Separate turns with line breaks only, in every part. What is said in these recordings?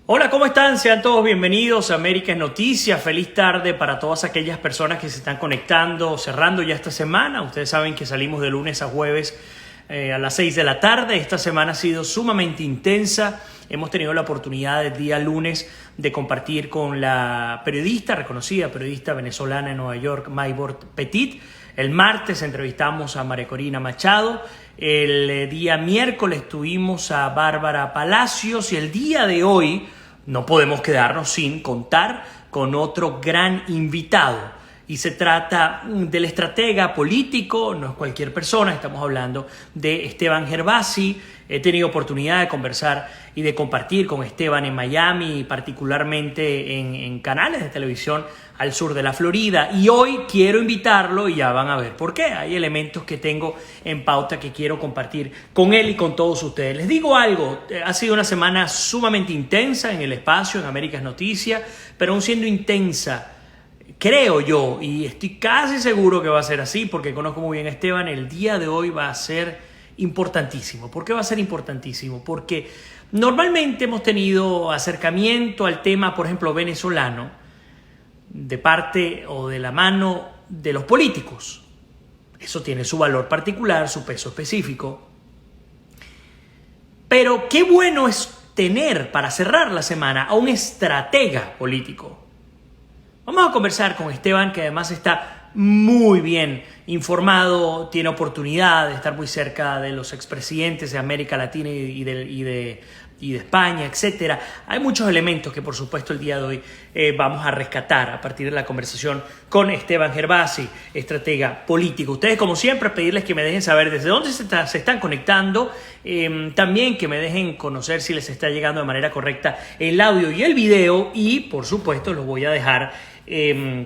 Hola, ¿cómo están? Sean todos bienvenidos a América es Noticias. Feliz tarde para todas aquellas personas que se están conectando, cerrando ya esta semana. Ustedes saben que salimos de lunes a jueves a las 6 de la tarde. Esta semana ha sido sumamente intensa. Hemos tenido la oportunidad el día lunes de compartir con la periodista, reconocida periodista venezolana en Nueva York, Maybord Petit. El martes entrevistamos a María Corina Machado. El día miércoles tuvimos a Bárbara Palacios y el día de hoy no podemos quedarnos sin contar con otro gran invitado. Y se trata del estratega político, no es cualquier persona, estamos hablando de Esteban Gervasi. He tenido oportunidad de conversar y de compartir con Esteban en Miami, particularmente en canales de televisión al sur de la Florida. Y hoy quiero invitarlo y ya van a ver por qué. Hay elementos que tengo en pauta que quiero compartir con él y con todos ustedes. Les digo algo, ha sido una semana sumamente intensa en el espacio, en Américas Noticias, pero aún siendo intensa, creo yo, y estoy casi seguro que va a ser así, porque conozco muy bien a Esteban, el día de hoy va a ser importantísimo. ¿Por qué va a ser importantísimo? Porque normalmente hemos tenido acercamiento al tema, por ejemplo, venezolano, de parte o de la mano de los políticos. Eso tiene su valor particular, su peso específico. Pero qué bueno es tener, para cerrar la semana, a un estratega político. Vamos a conversar con Esteban, que además está muy bien informado, tiene oportunidad de estar muy cerca de los expresidentes de América Latina y de España, etc. Hay muchos elementos que, por supuesto, el día de hoy vamos a rescatar a partir de la conversación con Esteban Gervasi, estratega político. Ustedes, como siempre, pedirles que me dejen saber desde dónde se están conectando, también que me dejen conocer si les está llegando de manera correcta el audio y el video, y, por supuesto, los voy a dejar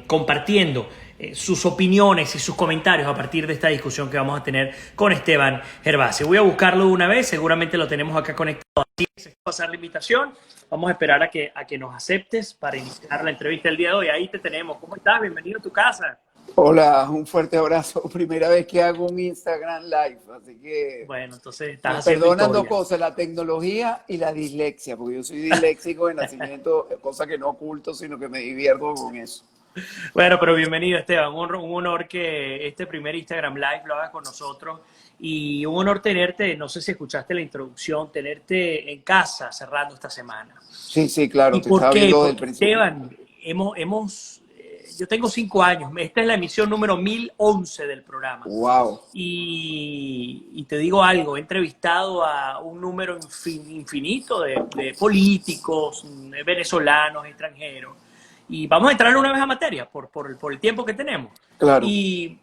compartiendo sus opiniones y sus comentarios a partir de esta discusión que vamos a tener con Esteban Gervasi. Voy a buscarlo de una vez, seguramente lo tenemos acá conectado. Así que se va a pasar la invitación. Vamos a esperar a que nos aceptes para iniciar la entrevista del día de hoy. Ahí te tenemos. ¿Cómo estás? Bienvenido a tu casa.
Hola, un fuerte abrazo. Primera vez que hago un Instagram Live, así que
bueno, entonces estás
me
haciendo
perdonan dos
historia.
cosas, la tecnología y la dislexia, porque yo soy disléxico de nacimiento, cosa que no oculto, sino que me divierto con eso.
Bueno, pero bienvenido, Esteban. Un honor que este primer Instagram Live lo hagas con nosotros y un honor tenerte, no sé si escuchaste la introducción, tenerte en casa cerrando esta semana.
Sí, claro,
¿Y
te
por
estaba
qué?
viendo desde el
Porque,
principio.
Esteban, yo tengo 5 años, esta es la emisión número 1011 del programa.
Wow.
Y te digo algo, he entrevistado a un número infinito de políticos, venezolanos, extranjeros, y vamos a entrar una vez a materia por el tiempo que tenemos.
Claro.
Y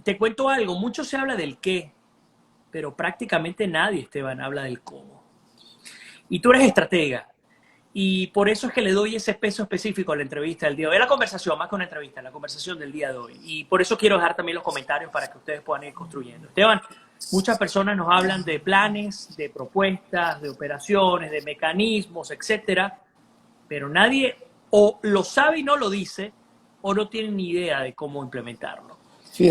te cuento algo, mucho se habla del qué, pero prácticamente nadie, Esteban, habla del cómo. Y tú eres estratega. Y por eso es que le doy ese peso específico a la entrevista del día de hoy. La conversación, más que una entrevista, la conversación del día de hoy. Y por eso quiero dejar también los comentarios para que ustedes puedan ir construyendo. Esteban, muchas personas nos hablan de planes, de propuestas, de operaciones, de mecanismos, etcétera, pero nadie o lo sabe y no lo dice, o no tiene ni idea de cómo implementarlo.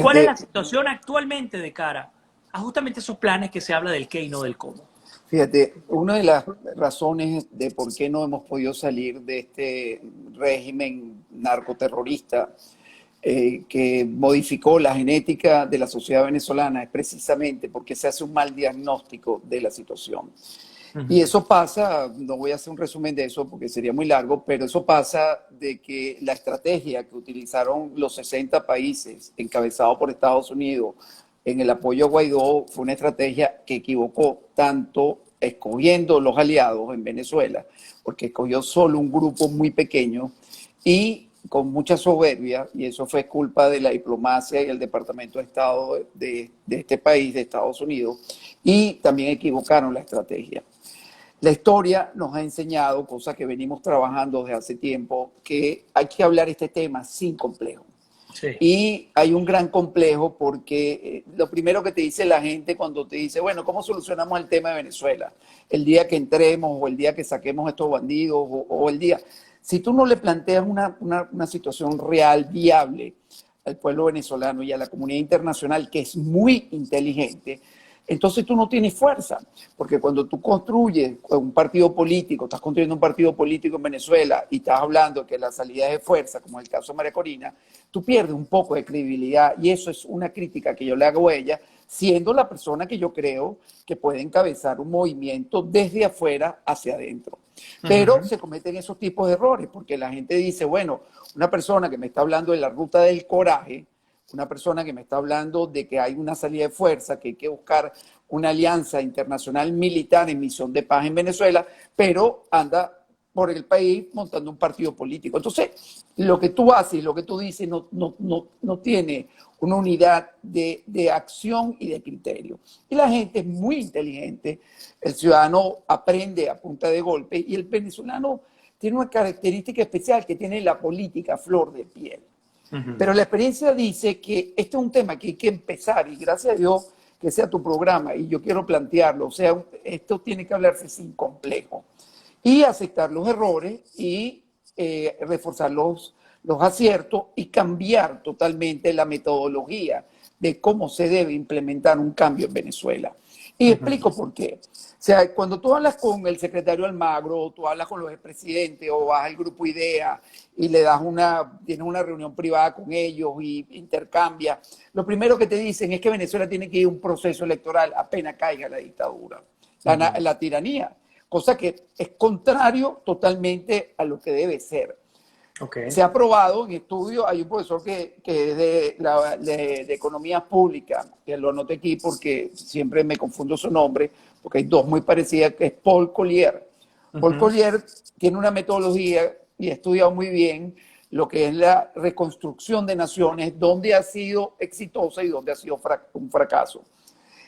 ¿Cuál es
Fíjate,
la situación actualmente de cara a justamente esos planes que se habla del qué y no del cómo?
una de las razones de por qué no hemos podido salir de este régimen narcoterrorista que modificó la genética de la sociedad venezolana es precisamente porque se hace un mal diagnóstico de la situación. Y eso pasa, no voy a hacer un resumen de eso porque sería muy largo, pero eso pasa de que la estrategia que utilizaron los 60 países encabezados por Estados Unidos en el apoyo a Guaidó fue una estrategia que equivocó tanto escogiendo los aliados en Venezuela, porque escogió solo un grupo muy pequeño y con mucha soberbia, y eso fue culpa de la diplomacia y el Departamento de Estado de este país, de Estados Unidos, y también equivocaron la estrategia. La historia nos ha enseñado, cosas que venimos trabajando desde hace tiempo, que hay que hablar este tema sin complejo.
Sí.
Y hay un gran complejo porque lo primero que te dice la gente cuando te dice, bueno, ¿cómo solucionamos el tema de Venezuela? El día que entremos o el día que saquemos a estos bandidos o el día... Si tú no le planteas una situación real, viable al pueblo venezolano y a la comunidad internacional, que es muy inteligente, entonces tú no tienes fuerza, porque cuando tú construyes un partido político, estás construyendo un partido político en Venezuela y estás hablando que la salida es de fuerza, como es el caso de María Corina, tú pierdes un poco de credibilidad y eso es una crítica que yo le hago a ella, siendo la persona que yo creo que puede encabezar un movimiento desde afuera hacia adentro. Pero se cometen esos tipos de errores, porque la gente dice, bueno, una persona que me está hablando de la ruta del coraje, una persona que me está hablando de que hay una salida de fuerza, que hay que buscar una alianza internacional militar en misión de paz en Venezuela, pero anda por el país montando un partido político. Entonces, lo que tú haces y lo que tú dices no tiene una unidad de acción y de criterio. Y la gente es muy inteligente, el ciudadano aprende a punta de golpe y el venezolano tiene una característica especial que tiene la política a flor de piel. Pero la experiencia dice que este es un tema que hay que empezar y gracias a Dios que sea tu programa y yo quiero plantearlo. O sea, esto tiene que hablarse sin complejo y aceptar los errores y reforzar los aciertos y cambiar totalmente la metodología de cómo se debe implementar un cambio en Venezuela. Y explico por qué. O sea, cuando tú hablas con el secretario Almagro, o tú hablas con los expresidentes, o vas al grupo IDEA y le das tienes una reunión privada con ellos y intercambia, lo primero que te dicen es que Venezuela tiene que ir a un proceso electoral apenas caiga la dictadura, la tiranía, cosa que es contrario totalmente a lo que debe ser.
Okay.
Se ha probado en estudios, hay un profesor que es de economía pública, que lo anoté aquí porque siempre me confundo su nombre, porque hay dos muy parecidas, que es Paul Collier. Paul Collier tiene una metodología y ha estudiado muy bien lo que es la reconstrucción de naciones, dónde ha sido exitosa y dónde ha sido un fracaso.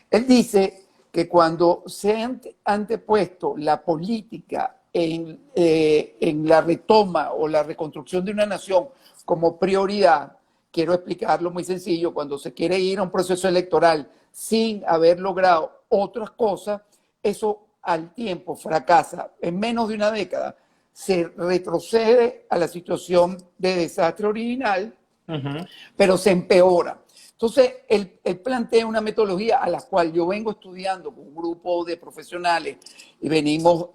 Él dice que cuando se ha antepuesto la política en la retoma o la reconstrucción de una nación como prioridad, quiero explicarlo muy sencillo, cuando se quiere ir a un proceso electoral sin haber logrado otras cosas, eso al tiempo fracasa. En menos de una década se retrocede a la situación de desastre original, pero se empeora. Entonces, él plantea una metodología a la cual yo vengo estudiando con un grupo de profesionales y venimos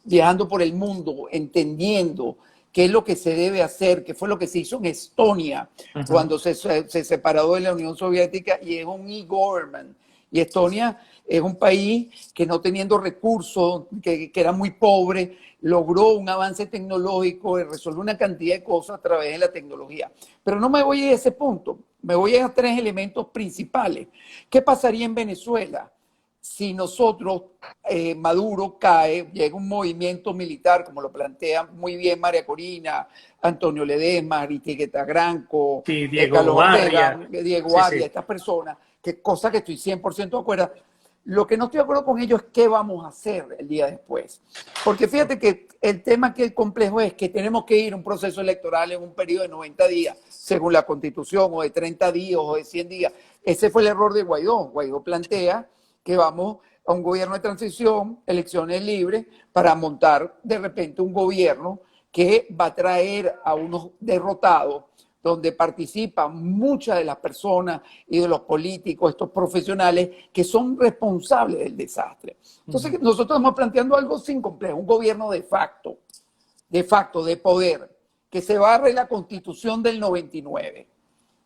viajando por el mundo, entendiendo qué es lo que se debe hacer, qué fue lo que se hizo en Estonia cuando se separó de la Unión Soviética y es un e-government. Y Estonia es un país que no teniendo recursos, que era muy pobre, logró un avance tecnológico y resolvió una cantidad de cosas a través de la tecnología. Pero no me voy a ese punto, me voy a 3 elementos principales. ¿Qué pasaría en Venezuela si nosotros, Maduro cae, llega un movimiento militar, como lo plantea muy bien María Corina, Antonio Ledesma, Aristigueta Granco,
sí, Diego
Carlos
Barria,
Ortega, Diego
sí,
Barria,
sí.
estas personas, que cosa que estoy 100% de acuerdo. Lo que no estoy de acuerdo con ellos es qué vamos a hacer el día después. Porque fíjate que el tema que es complejo es que tenemos que ir a un proceso electoral en un periodo de 90 días, según la Constitución, o de 30 días, o de 100 días. Ese fue el error de Guaidó. Guaidó plantea que vamos a un gobierno de transición, elecciones libres, para montar de repente un gobierno que va a traer a unos derrotados, donde participan muchas de las personas y de los políticos, estos profesionales que son responsables del desastre. Entonces, nosotros estamos planteando algo sin complejo, un gobierno de facto, de poder, que se barre la Constitución del 99.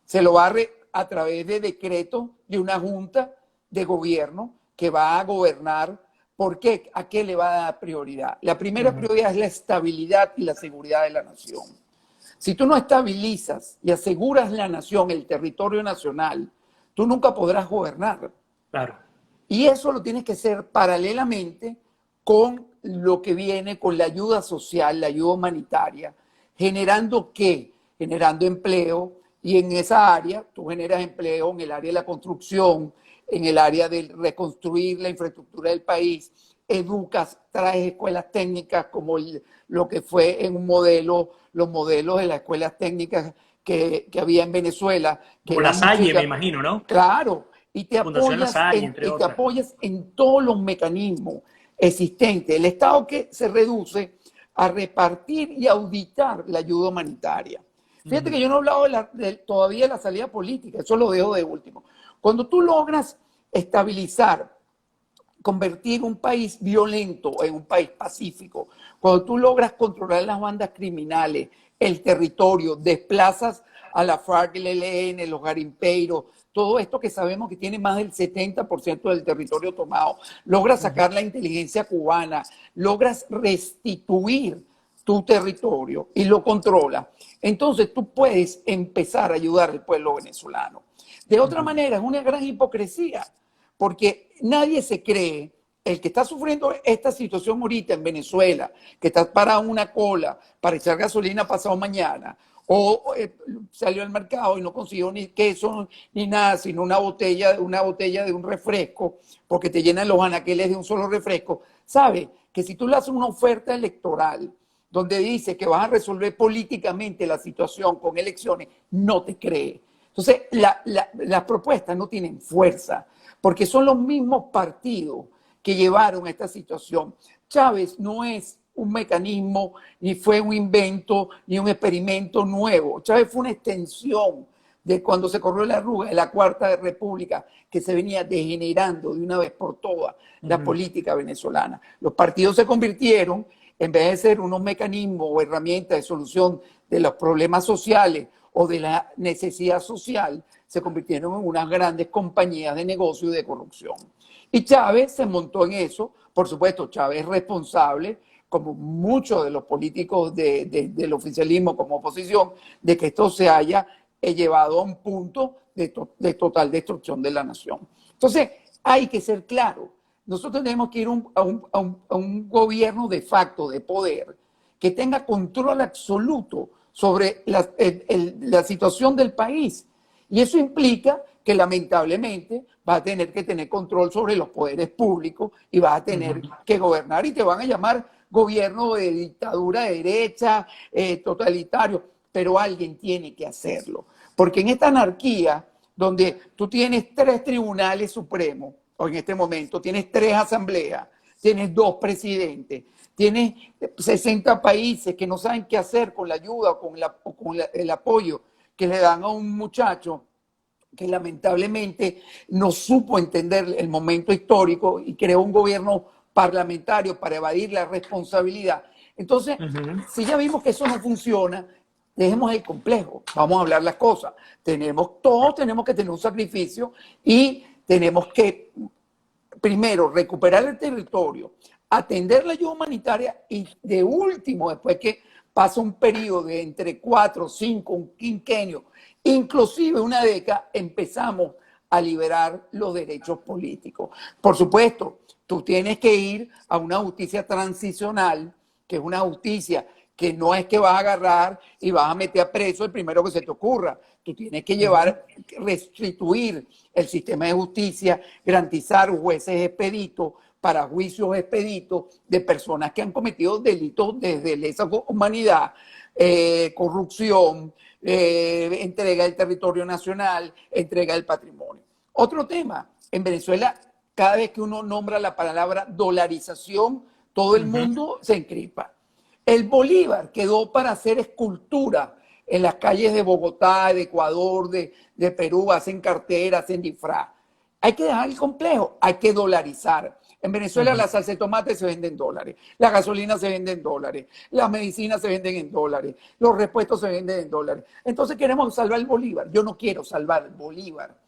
Se lo barre a través de decreto de una junta de gobierno que va a gobernar. ¿Por qué? ¿A qué le va a dar prioridad? La primera prioridad es la estabilidad y la seguridad de la nación. Si tú no estabilizas y aseguras la nación, el territorio nacional, tú nunca podrás gobernar.
Claro.
Y eso lo tienes que hacer paralelamente con lo que viene con la ayuda social, la ayuda humanitaria, generando ¿qué? Generando empleo, y en esa área tú generas empleo en el área de la construcción, en el área de reconstruir la infraestructura del país, educas, traes escuelas técnicas como lo que fue en un modelo, los modelos de las escuelas técnicas que había en Venezuela.
Como La Salle, me imagino, ¿no?
Claro, y te
Fundación La Salle, entre otras.
apoyas en todos los mecanismos existentes. El Estado que se reduce a repartir y auditar la ayuda humanitaria. Fíjate que yo no he hablado todavía de la salida política, eso lo dejo de último. Cuando tú logras estabilizar, convertir un país violento en un país pacífico, cuando tú logras controlar las bandas criminales, el territorio, desplazas a la FARC, el ELN, los garimpeiros, todo esto que sabemos que tiene más del 70% del territorio tomado, logras sacar la inteligencia cubana, logras restituir tu territorio y lo controlas, entonces tú puedes empezar a ayudar al pueblo venezolano. De otra manera, es una gran hipocresía, porque nadie se cree, el que está sufriendo esta situación ahorita en Venezuela, que está parado en una cola para echar gasolina pasado mañana, o salió al mercado y no consiguió ni queso ni nada, sino una botella de un refresco, porque te llenan los anaqueles de un solo refresco, sabe que si tú le haces una oferta electoral donde dice que vas a resolver políticamente la situación con elecciones, no te cree. Entonces, las propuestas no tienen fuerza, porque son los mismos partidos que llevaron a esta situación. Chávez no es un mecanismo, ni fue un invento, ni un experimento nuevo. Chávez fue una extensión de cuando se corrió la arruga de la Cuarta República, que se venía degenerando de una vez por todas la política venezolana. Los partidos se convirtieron, en vez de ser unos mecanismos o herramientas de solución de los problemas sociales o de la necesidad social, se convirtieron en unas grandes compañías de negocio y de corrupción. Y Chávez se montó en eso. Por supuesto, Chávez es responsable, como muchos de los políticos del oficialismo como oposición, de que esto se haya llevado a un punto de total destrucción de la nación. Entonces, hay que ser claro. Nosotros tenemos que ir a un gobierno de facto, de poder, que tenga control absoluto sobre la situación del país. Y eso implica que lamentablemente vas a tener que tener control sobre los poderes públicos y vas a tener que gobernar, y te van a llamar gobierno de dictadura de derecha, totalitario, pero alguien tiene que hacerlo. Porque en esta anarquía, donde tú tienes 3 tribunales supremos, o en este momento tienes 3 asambleas, tienes 2 presidentes, tienes 60 países que no saben qué hacer con la ayuda o con el apoyo que le dan a un muchacho que lamentablemente no supo entender el momento histórico y creó un gobierno parlamentario para evadir la responsabilidad. Entonces, si ya vimos que eso no funciona, dejemos el complejo, vamos a hablar las cosas. Todos tenemos que tener un sacrificio y tenemos que, primero, recuperar el territorio, atender la ayuda humanitaria y, de último, después que pasa un periodo de entre 4, 5, un quinquenio, inclusive una década, empezamos a liberar los derechos políticos. Por supuesto, tú tienes que ir a una justicia transicional, que es una justicia que no es que vas a agarrar y vas a meter a preso el primero que se te ocurra. Tú tienes que restituir el sistema de justicia, garantizar jueces expeditos para juicios expeditos de personas que han cometido delitos desde lesa humanidad, corrupción, entrega del territorio nacional, entrega del patrimonio. Otro tema, en Venezuela, cada vez que uno nombra la palabra dolarización, todo el mundo se encripa. El bolívar quedó para hacer escultura en las calles de Bogotá, de Ecuador, de Perú, hacen carteras, hacen disfraz. Hay que dejar el complejo, hay que dolarizar. En Venezuela la salsa de tomate se vende en dólares, la gasolina se vende en dólares, las medicinas se venden en dólares, los repuestos se venden en dólares. Entonces queremos salvar el bolívar. Yo no quiero salvar el bolívar.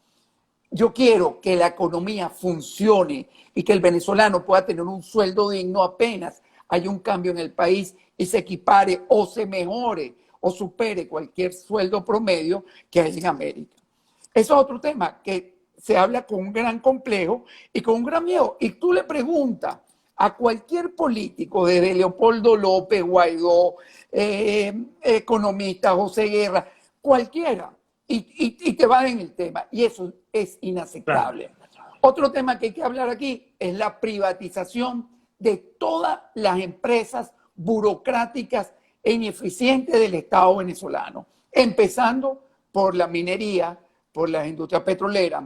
Yo quiero que la economía funcione y que el venezolano pueda tener un sueldo digno apenas hay un cambio en el país y se equipare o se mejore o supere cualquier sueldo promedio que hay en América. Eso es otro tema que se habla con un gran complejo y con un gran miedo. Y tú le preguntas a cualquier político, desde Leopoldo López, Guaidó, economista, José Guerra, cualquiera, y te va en el tema. Y eso es inaceptable. Claro. Otro tema que hay que hablar aquí es la privatización de todas las empresas burocráticas e ineficientes del Estado venezolano, empezando por la minería, por las industrias petroleras,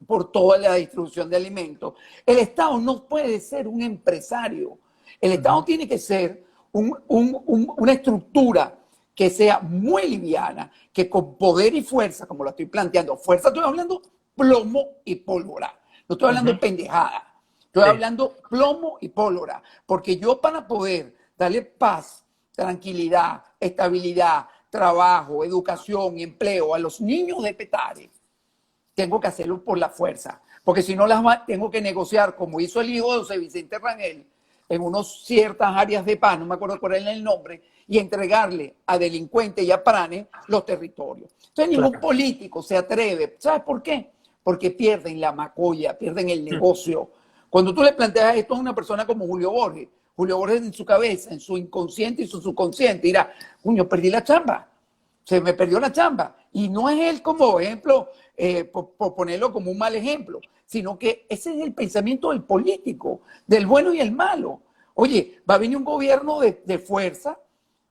por toda la distribución de alimentos. El Estado no puede ser un empresario. El Estado tiene que ser una estructura que sea muy liviana, que con poder y fuerza, como lo estoy planteando, fuerza estoy hablando plomo y pólvora. No estoy hablando de pendejada. Estoy hablando plomo y pólvora. Porque yo, para poder darle paz, tranquilidad, estabilidad, trabajo, educación, empleo a los niños de Petare, tengo que hacerlo por la fuerza. Porque si no, tengo que negociar, como hizo el hijo de José Vicente Rangel, en unas ciertas áreas de paz, no me acuerdo cuál era el nombre, y entregarle a delincuentes y a pranes los territorios. Entonces ningún político se atreve. ¿Sabes por qué? Porque pierden la macolla, pierden el negocio. Cuando tú le planteas esto a una persona como Julio Borges en su cabeza, en su inconsciente y su subconsciente, dirá, coño, perdí la chamba, se me perdió la chamba. Y no es él como ejemplo, por ponerlo como un mal ejemplo, sino que ese es el pensamiento del político, del bueno y el malo. Oye, va a venir un gobierno de fuerza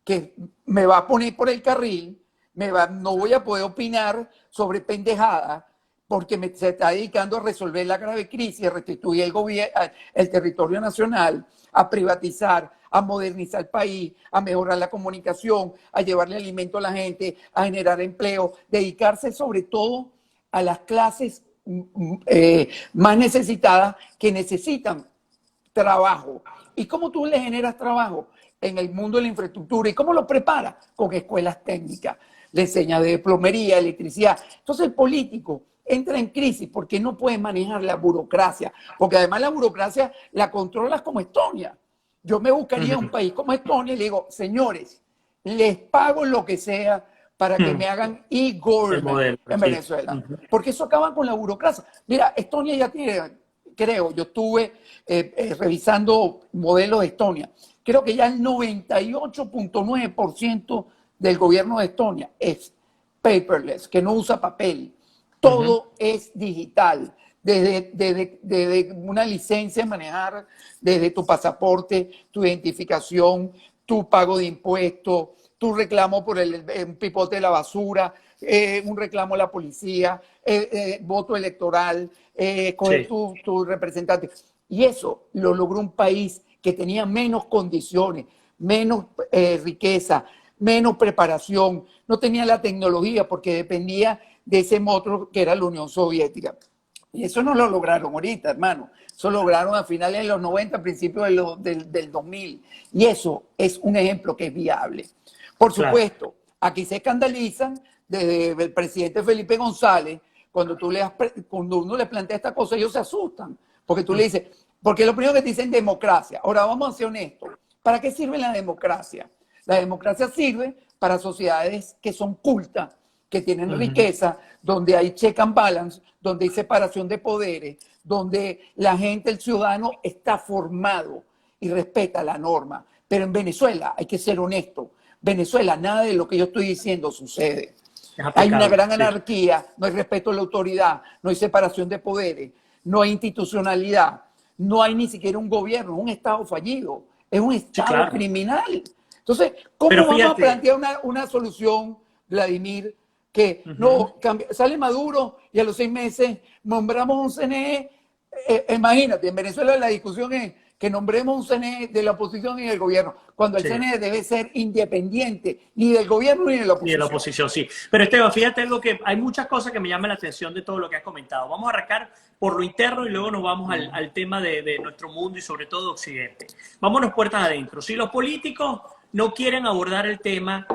que me va a poner por el carril, no voy a poder opinar sobre pendejadas, porque se está dedicando a resolver la grave crisis, a restituir el territorio nacional, a privatizar, a modernizar el país, a mejorar la comunicación, a llevarle alimento a la gente, a generar empleo, dedicarse sobre todo a las clases más necesitadas que necesitan trabajo. ¿Y cómo tú le generas trabajo en el mundo de la infraestructura? ¿Y cómo lo preparas? Con escuelas técnicas. Le enseña de plomería, electricidad. Entonces el político entra en crisis porque no puede manejar la burocracia, porque además la burocracia la controlas como Estonia. Yo me buscaría un país como Estonia y le digo, señores, les pago lo que sea para que me hagan e-government en Venezuela, porque eso acaba con la burocracia. Mira, Estonia ya tiene, creo, yo estuve revisando modelos de Estonia, creo que ya el 98.9% del gobierno de Estonia es paperless, que no usa papel. Todo es digital, desde una licencia de manejar, desde tu pasaporte, tu identificación, tu pago de impuestos, tu reclamo por un pipote de la basura, un reclamo a la policía, voto electoral, coger tu representante. Y eso lo logró un país que tenía menos condiciones, menos riqueza, menos preparación, no tenía la tecnología porque dependía de ese monstruo que era la Unión Soviética. Y eso no lo lograron ahorita, hermano. Eso lo lograron a finales de los 90, principios del 2000. Y eso es un ejemplo que es viable. Por supuesto, aquí se escandalizan desde el presidente Felipe González. Cuando uno le plantea esta cosa, ellos se asustan. Porque tú le dices, porque lo primero que te dicen democracia. Ahora vamos a ser honestos. ¿Para qué sirve la democracia? La democracia sirve para sociedades que son cultas, que tienen riqueza, donde hay check and balance, donde hay separación de poderes, donde la gente, el ciudadano, está formado y respeta la norma. Pero en Venezuela, hay que ser honesto, Venezuela, nada de lo que yo estoy diciendo sucede. Hay una gran anarquía, no hay respeto a la autoridad, no hay separación de poderes, no hay institucionalidad, no hay ni siquiera un gobierno, es un Estado fallido, es un Estado criminal. Entonces, ¿cómo vamos a plantear una solución, Vladimir, que no sale Maduro y a los 6 meses nombramos un CNE? Imagínate, en Venezuela la discusión es que nombremos un CNE de la oposición y del gobierno, cuando el CNE debe ser independiente, ni del gobierno ni de la oposición.
Ni de la oposición, sí. Pero Esteban, fíjate algo que hay muchas cosas que me llaman la atención de todo lo que has comentado. Vamos a arrancar por lo interno y luego nos vamos al tema de nuestro mundo y sobre todo Occidente. Vámonos puertas adentro. Si los políticos no quieren abordar el tema,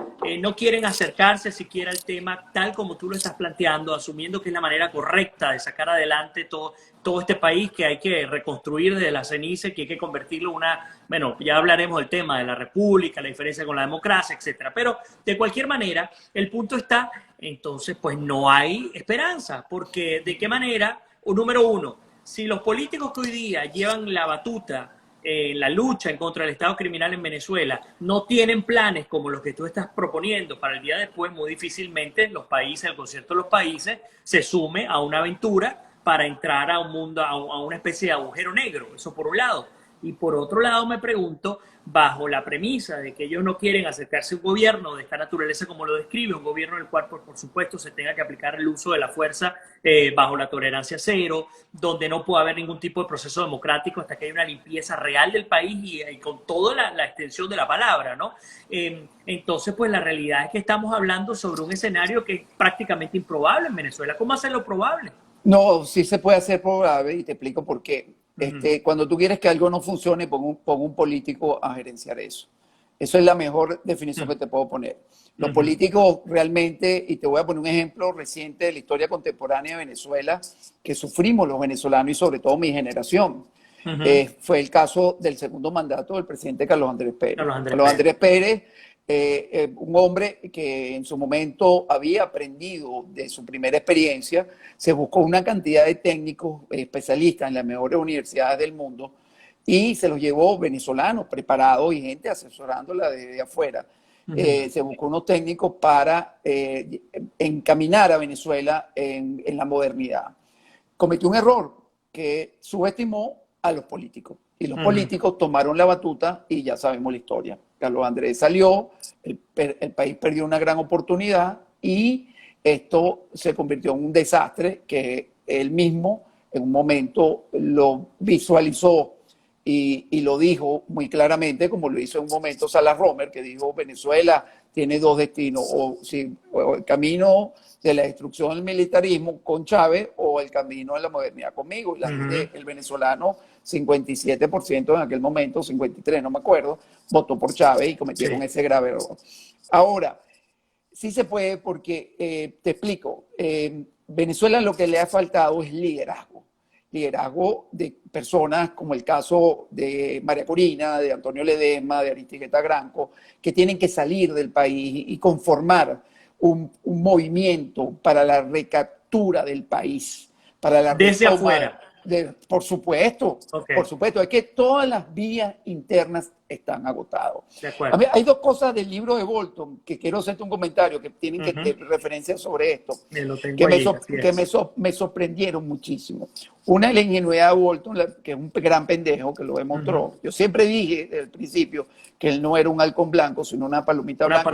no quieren acercarse siquiera al tema tal como tú lo estás planteando, asumiendo que es la manera correcta de sacar adelante todo este país que hay que reconstruir desde la ceniza, que hay que convertirlo en bueno, ya hablaremos del tema de la república, la diferencia con la democracia, etcétera. Pero de cualquier manera, el punto está, entonces, pues no hay esperanza, porque ¿de qué manera? Número uno, si los políticos que hoy día llevan la batuta la lucha en contra del Estado criminal en Venezuela no tienen planes como los que tú estás proponiendo para el día después, muy difícilmente los países, el concierto de los países, se sume a una aventura para entrar a un mundo, a una especie de agujero negro. Eso por un lado. Y por otro lado me pregunto, bajo la premisa de que ellos no quieren acercarse a un gobierno de esta naturaleza como lo describe, un gobierno en el cual por supuesto se tenga que aplicar el uso de la fuerza bajo la tolerancia cero, donde no puede haber ningún tipo de proceso democrático hasta que haya una limpieza real del país y con toda la extensión de la palabra, ¿no? Entonces, pues la realidad es que estamos hablando sobre un escenario que es prácticamente improbable en Venezuela. ¿Cómo hacerlo probable?
No, sí se puede hacer probable y te explico por qué. Cuando tú quieres que algo no funcione, pon un político a gerenciar eso. Eso es la mejor definición que te puedo poner. Los políticos realmente, y te voy a poner un ejemplo reciente de la historia contemporánea de Venezuela, que sufrimos los venezolanos y sobre todo mi generación. Fue el caso del segundo mandato del presidente Carlos Andrés Pérez. Carlos Andrés Pérez, un hombre que en su momento había aprendido de su primera experiencia, se buscó una cantidad de técnicos especialistas en las mejores universidades del mundo y se los llevó venezolanos preparados y gente asesorándola desde afuera. Se buscó unos técnicos para encaminar a Venezuela en la modernidad. Cometió un error que subestimó a los políticos. Y los políticos tomaron la batuta y ya sabemos la historia. Carlos Andrés salió, el país perdió una gran oportunidad y esto se convirtió en un desastre que él mismo en un momento lo visualizó y lo dijo muy claramente, como lo hizo en un momento Salas Romer, que dijo Venezuela tiene dos destinos, o el camino de la destrucción del militarismo con Chávez o el camino de la modernidad conmigo. Y el venezolano, 57% en aquel momento, 53%, no me acuerdo, votó por Chávez y cometieron ese grave error. Ahora, sí se puede porque, te explico, Venezuela lo que le ha faltado es liderazgo. Liderazgo de personas como el caso de María Corina, de Antonio Ledesma, de Aristigueta Granco, que tienen que salir del país y conformar un movimiento para la recaptura del país, para la
desde afuera.
Por supuesto, por supuesto, es que todas las vías internas están agotadas.
De acuerdo.
A mí, hay dos cosas del libro de Bolton que quiero hacerte un comentario que tienen que tener referencia sobre esto, me sorprendieron muchísimo. Una es la ingenuidad de Bolton, que es un gran pendejo que lo demostró. Yo siempre dije desde el principio que él no era un halcón blanco, sino una palomita blanca,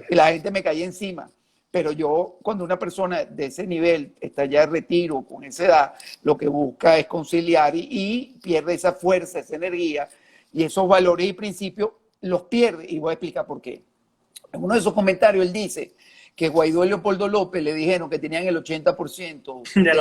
y la gente me caía encima. Pero yo, cuando una persona de ese nivel está ya de retiro, con esa edad, lo que busca es conciliar y pierde esa fuerza, esa energía, y esos valores y principios los pierde. Y voy a explicar por qué. En uno de esos comentarios él dice que Guaidó y Leopoldo López le dijeron que tenían el 80% de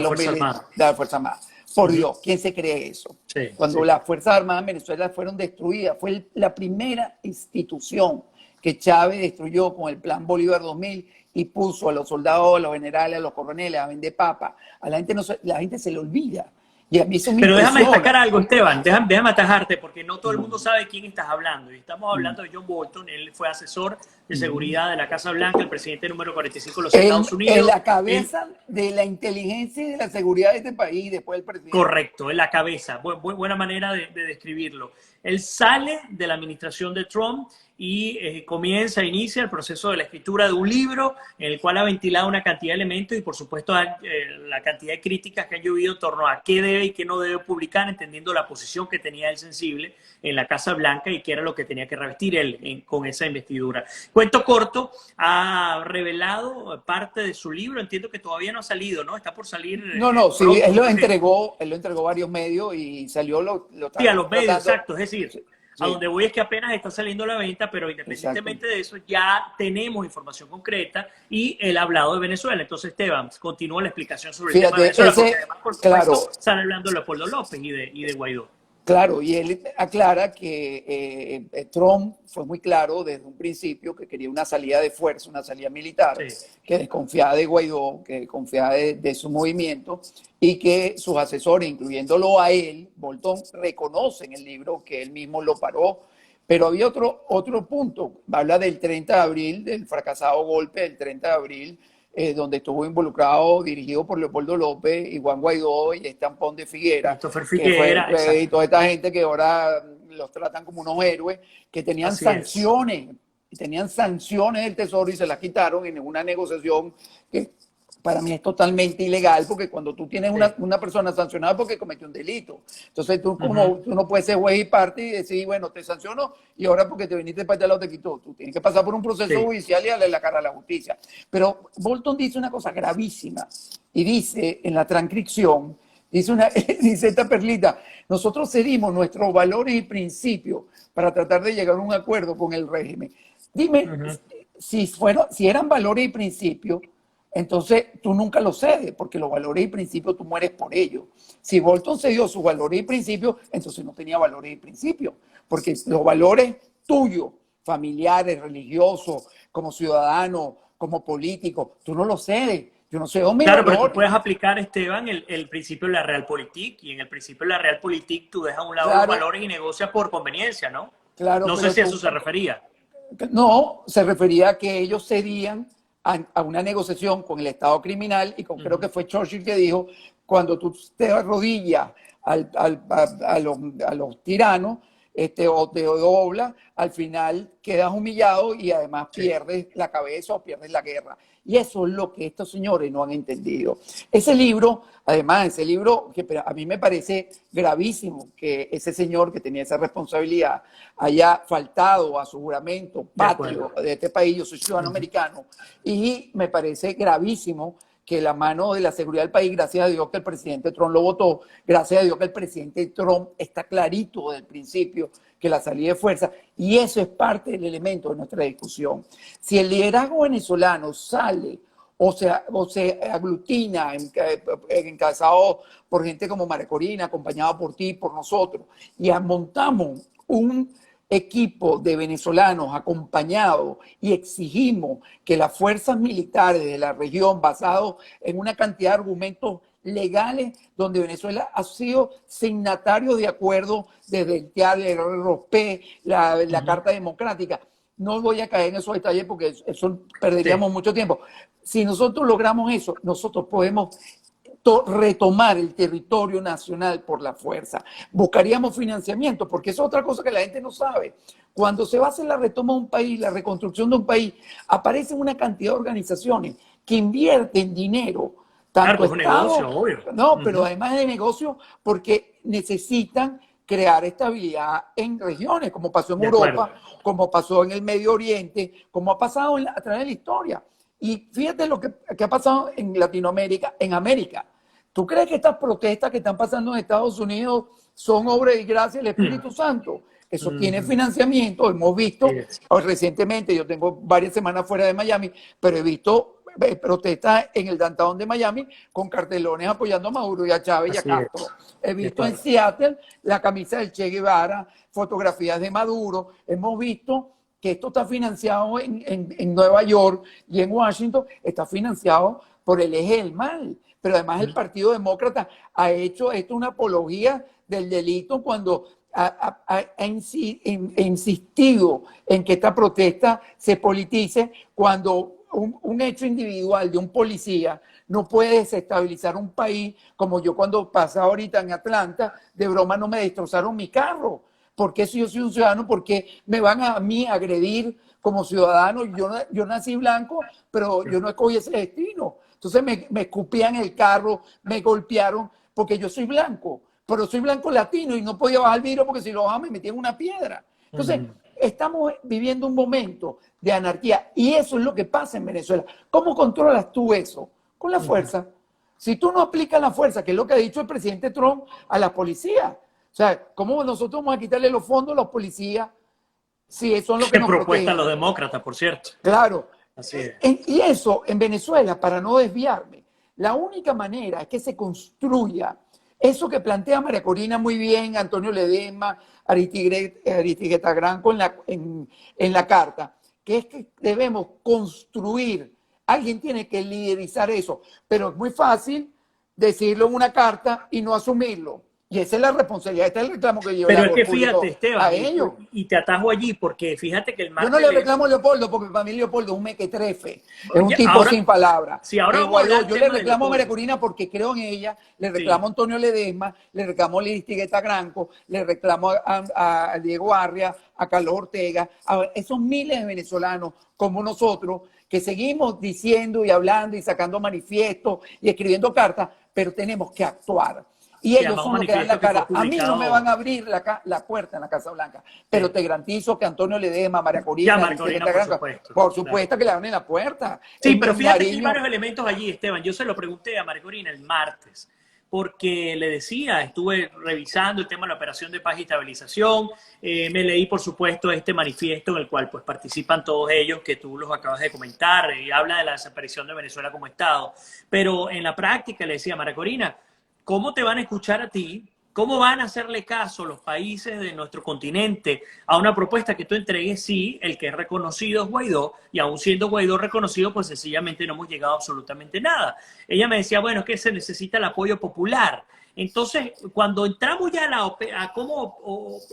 la Fuerza Armada. Por Dios, ¿quién se cree eso? Cuando las Fuerzas Armadas en Venezuela fueron destruidas, fue la primera institución que Chávez destruyó con el Plan Bolívar 2000 y puso a los soldados, a los generales, a los coroneles a vender papa. A la gente, la gente se le olvida. Y a mí eso me
Pero
impresiona.
déjame destacar algo, Esteban, déjame atajarte, porque no todo el mundo sabe de quién estás hablando. Y estamos hablando de John Bolton, él fue asesor de seguridad de la Casa Blanca, el presidente número 45 de los Estados Unidos.
En la cabeza de la inteligencia y de la seguridad de este país, después del presidente.
Correcto, en la cabeza. Buena manera de describirlo. Él sale de la administración de Trump y inicia el proceso de la escritura de un libro en el cual ha ventilado una cantidad de elementos y por supuesto la cantidad de críticas que han llovido en torno a qué debe y qué no debe publicar, entendiendo la posición que tenía él sensible en la Casa Blanca y qué era lo que tenía que revestir él con esa investidura. Cuento corto, ha revelado parte de su libro, entiendo que todavía no ha salido, ¿no? Está por salir.
No, sí, él lo entregó a varios medios y salió
sí, a los medios, exacto, es decir, sí. A donde voy es que apenas está saliendo a la venta, pero independientemente de eso, ya tenemos información concreta y él ha hablado de Venezuela. Entonces, Esteban, continúa la explicación sobre el tema de Venezuela, porque además, por supuesto, están hablando de Leopoldo López y de Guaidó.
Claro, y él aclara que Trump fue muy claro desde un principio que quería una salida de fuerza, una salida militar, que desconfiaba de Guaidó, que desconfiaba de su movimiento y que sus asesores, incluyéndolo a él, Bolton, reconoce en el libro que él mismo lo paró. Pero había otro punto, habla del 30 de abril, del fracasado golpe del 30 de abril, donde estuvo involucrado, dirigido por Leopoldo López y Juan Guaidó y Estampón de Figuera, y toda esta gente que ahora los tratan como unos héroes, que tenían sanciones del Tesoro y se las quitaron en una negociación que para mí es totalmente ilegal, porque cuando tú tienes una persona sancionada porque cometió un delito, entonces tú no puedes ser juez y parte y decir, bueno, te sanciono y ahora porque te viniste para allá lado te quitó. Tú tienes que pasar por un proceso judicial y darle la cara a la justicia. Pero Bolton dice una cosa gravísima y dice en la transcripción, dice esta perlita, nosotros cedimos nuestros valores y principios para tratar de llegar a un acuerdo con el régimen. Dime, si eran valores y principios, Entonces, tú nunca lo cedes, porque los valores y principios tú mueres por ellos. Si Bolton cedió sus valores y principios, entonces no tenía valores y principios, porque los valores tuyos, familiares, religiosos, como ciudadano, como político, tú no los cedes. Yo no cedo mis
Claro, pero tú
valores.
puedes aplicar, Esteban, el principio de la Realpolitik, y en el principio de la Realpolitik tú dejas a un lado los
Claro,
valores y negocias por conveniencia, ¿no?
claro,
No sé
pero
si a eso
tú,
se refería.
no, se refería a que ellos cedían a una negociación con el Estado criminal y con, creo que fue Churchill que dijo, cuando tú te arrodillas a los tiranos o te doblas, al final quedas humillado y además
Sí,
pierdes la cabeza o pierdes la guerra. Y eso es lo que estos señores no han entendido. Ese libro, además, ese libro que a mí me parece gravísimo que ese señor que tenía esa responsabilidad haya faltado a su juramento
de acuerdo.
patrio de este país. Yo soy ciudadano americano y me parece gravísimo que la mano de la seguridad del país, gracias a Dios que el presidente Trump lo votó, gracias a Dios que el presidente Trump está clarito desde el principio que la salida de fuerza, y eso es parte del elemento de nuestra discusión. Si el liderazgo venezolano sale o se aglutina encabezado por gente como María Corina, acompañado por ti, por nosotros, y montamos un equipo de venezolanos acompañados y exigimos que las fuerzas militares de la región, basados en una cantidad de argumentos legales, donde Venezuela ha sido signatario de acuerdos desde el TEAR, el ROPE, la Carta Democrática. No voy a caer en esos detalles porque eso perderíamos
Sí,
mucho tiempo. Si nosotros logramos eso, nosotros podemos retomar el territorio nacional por la fuerza. Buscaríamos financiamiento, porque eso es otra cosa que la gente no sabe. Cuando se va a hacer la retoma de un país, la reconstrucción de un país, aparecen una cantidad de organizaciones que invierten dinero,
claro,
tanto
que es un negocio,
Estado,
obvio.
no, pero además de negocio, porque necesitan crear estabilidad en regiones, como pasó en
De acuerdo.
Europa, como pasó en el Medio Oriente, como ha pasado a través de la historia. Y fíjate lo que ha pasado en Latinoamérica, en América. ¿Tú crees que estas protestas que están pasando en Estados Unidos son obra y gracia del Espíritu Santo? Eso tiene financiamiento, hemos
Sí,
visto recientemente, yo tengo varias semanas fuera de Miami, pero he visto protestas en el downtown de Miami con cartelones apoyando a Maduro y a Chávez y a
así
Castro.
es.
He
De
visto en
acuerdo.
Seattle la camisa del Che Guevara, fotografías de Maduro. Hemos visto que esto está financiado en Nueva York y en Washington, está financiado por el eje del mal. Pero además el Partido Demócrata ha hecho esto una apología del delito cuando ha insistido en que esta protesta se politice, cuando un hecho individual de un policía no puede desestabilizar un país, como yo cuando pasaba ahorita en Atlanta, de broma no me destrozaron mi carro. ¿Por qué si yo soy un ciudadano? ¿Por qué me van a mí a agredir como ciudadano? Yo nací blanco, pero yo no escogí ese destino. Entonces me escupían el carro, me golpearon porque yo soy blanco, pero soy blanco latino y no podía bajar el vidrio porque si lo bajaba me metían una piedra. Entonces, estamos viviendo un momento de anarquía y eso es lo que pasa en Venezuela. ¿Cómo controlas tú eso? Con la fuerza. Si tú no aplicas la fuerza, que es lo que ha dicho el presidente Trump a la policía, o sea, ¿cómo nosotros vamos a quitarle los fondos a los policías si eso es lo que
Qué
nos
propuesta
protege?
los demócratas, por cierto.
Claro.
Así es.
Y eso en Venezuela, para no desviarme, la única manera es que se construya eso que plantea María Corina muy bien, Antonio Ledesma, Aristigueta Granco en la carta, que es que debemos construir, alguien tiene que liderizar eso, pero es muy fácil decirlo en una carta y no asumirlo. Y esa es la responsabilidad, este es el reclamo que yo le
Pero es
hago
que
público
fíjate,
a
Esteban,
ellos.
y te atajo allí, porque fíjate que el
Yo no
martes
le reclamo a Leopoldo porque para mí Leopoldo es un mequetrefe, es un tipo
ahora,
sin palabra.
sí, ahora vamos a hablar
Guaidó,
del
yo le
tema de
reclamo a María
Leopoldo.
Corina porque creo en ella, le
Sí,
reclamo a Antonio Ledesma, le reclamo a Listigueta Granco, le reclamo a Diego Arria, a Carlos Ortega, a esos miles de venezolanos como nosotros que seguimos diciendo y hablando y sacando manifiestos y escribiendo cartas, pero tenemos que actuar. Y
sí,
ellos
además un
son los que dan la
manifiesto que fue
cara. A mí no me van
publicado.
a abrir la puerta en la Casa Blanca, pero
Sí.
te garantizo que Antonio Ledesma, María
Ya,
Corina,
Marcorina,
Lizqueta
por
Granja,
supuesto.
por
Claro.
supuesto que le abren la puerta.
Sí, pero fíjate que hay
Nariño,
varios elementos allí, Esteban. Yo se lo pregunté a Marcorina el martes. porque le decía, estuve revisando el tema de la operación de paz y estabilización, me leí por supuesto este manifiesto en el cual pues participan todos ellos que tú los acabas de comentar y habla de la desaparición de Venezuela como Estado, pero en la práctica le decía, María Corina, ¿cómo te van a escuchar a ti? ¿Cómo van a hacerle caso los países de nuestro continente a una propuesta que tú entregues? Sí, el que es reconocido es Guaidó, y aún siendo Guaidó reconocido, pues sencillamente no hemos llegado a absolutamente nada. Ella me decía, bueno, es que se necesita el apoyo popular. Entonces, cuando entramos ya a cómo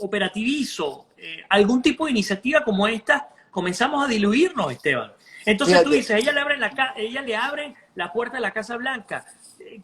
operativizo algún tipo de iniciativa como esta, comenzamos a diluirnos, Esteban. Entonces tú dices, ella le abre la puerta de la Casa Blanca.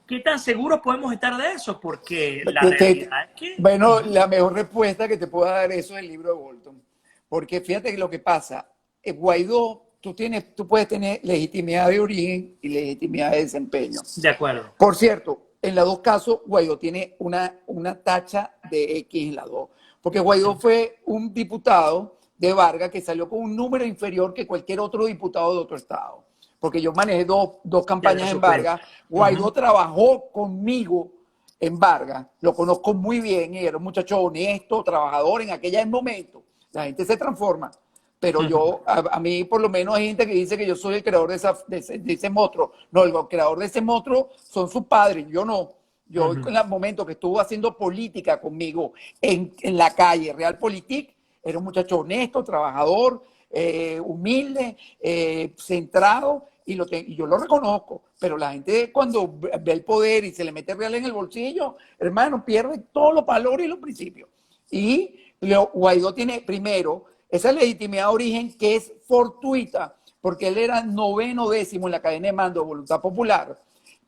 ¿Qué tan seguros podemos estar de eso? Porque la realidad es que...
Bueno, la mejor respuesta que te puedo dar eso es el libro de Bolton. Porque fíjate que lo que pasa, Guaidó, tú puedes tener legitimidad de origen y legitimidad de desempeño.
De acuerdo.
Por cierto, en los dos casos, Guaidó tiene una tacha de X en las dos. Porque Guaidó fue un diputado de Vargas que salió con un número inferior que cualquier otro diputado de otro estado. Porque yo manejé dos campañas en Vargas. Guaidó trabajó conmigo en Vargas, lo conozco muy bien y era un muchacho honesto, trabajador en aquel momento. La gente se transforma, pero yo, a mí por lo menos hay gente que dice que yo soy el creador de ese monstruo. No, el creador de ese monstruo son sus padres, yo no. Yo en el momento que estuvo haciendo política conmigo en la calle, Realpolitik, era un muchacho honesto, trabajador, humilde, centrado, y yo lo reconozco, pero la gente cuando ve el poder y se le mete real en el bolsillo, hermano, pierde todos los valores y los principios. Y Guaidó tiene, primero, esa legitimidad de origen que es fortuita, porque él era 9º décimo en la cadena de mando de Voluntad Popular,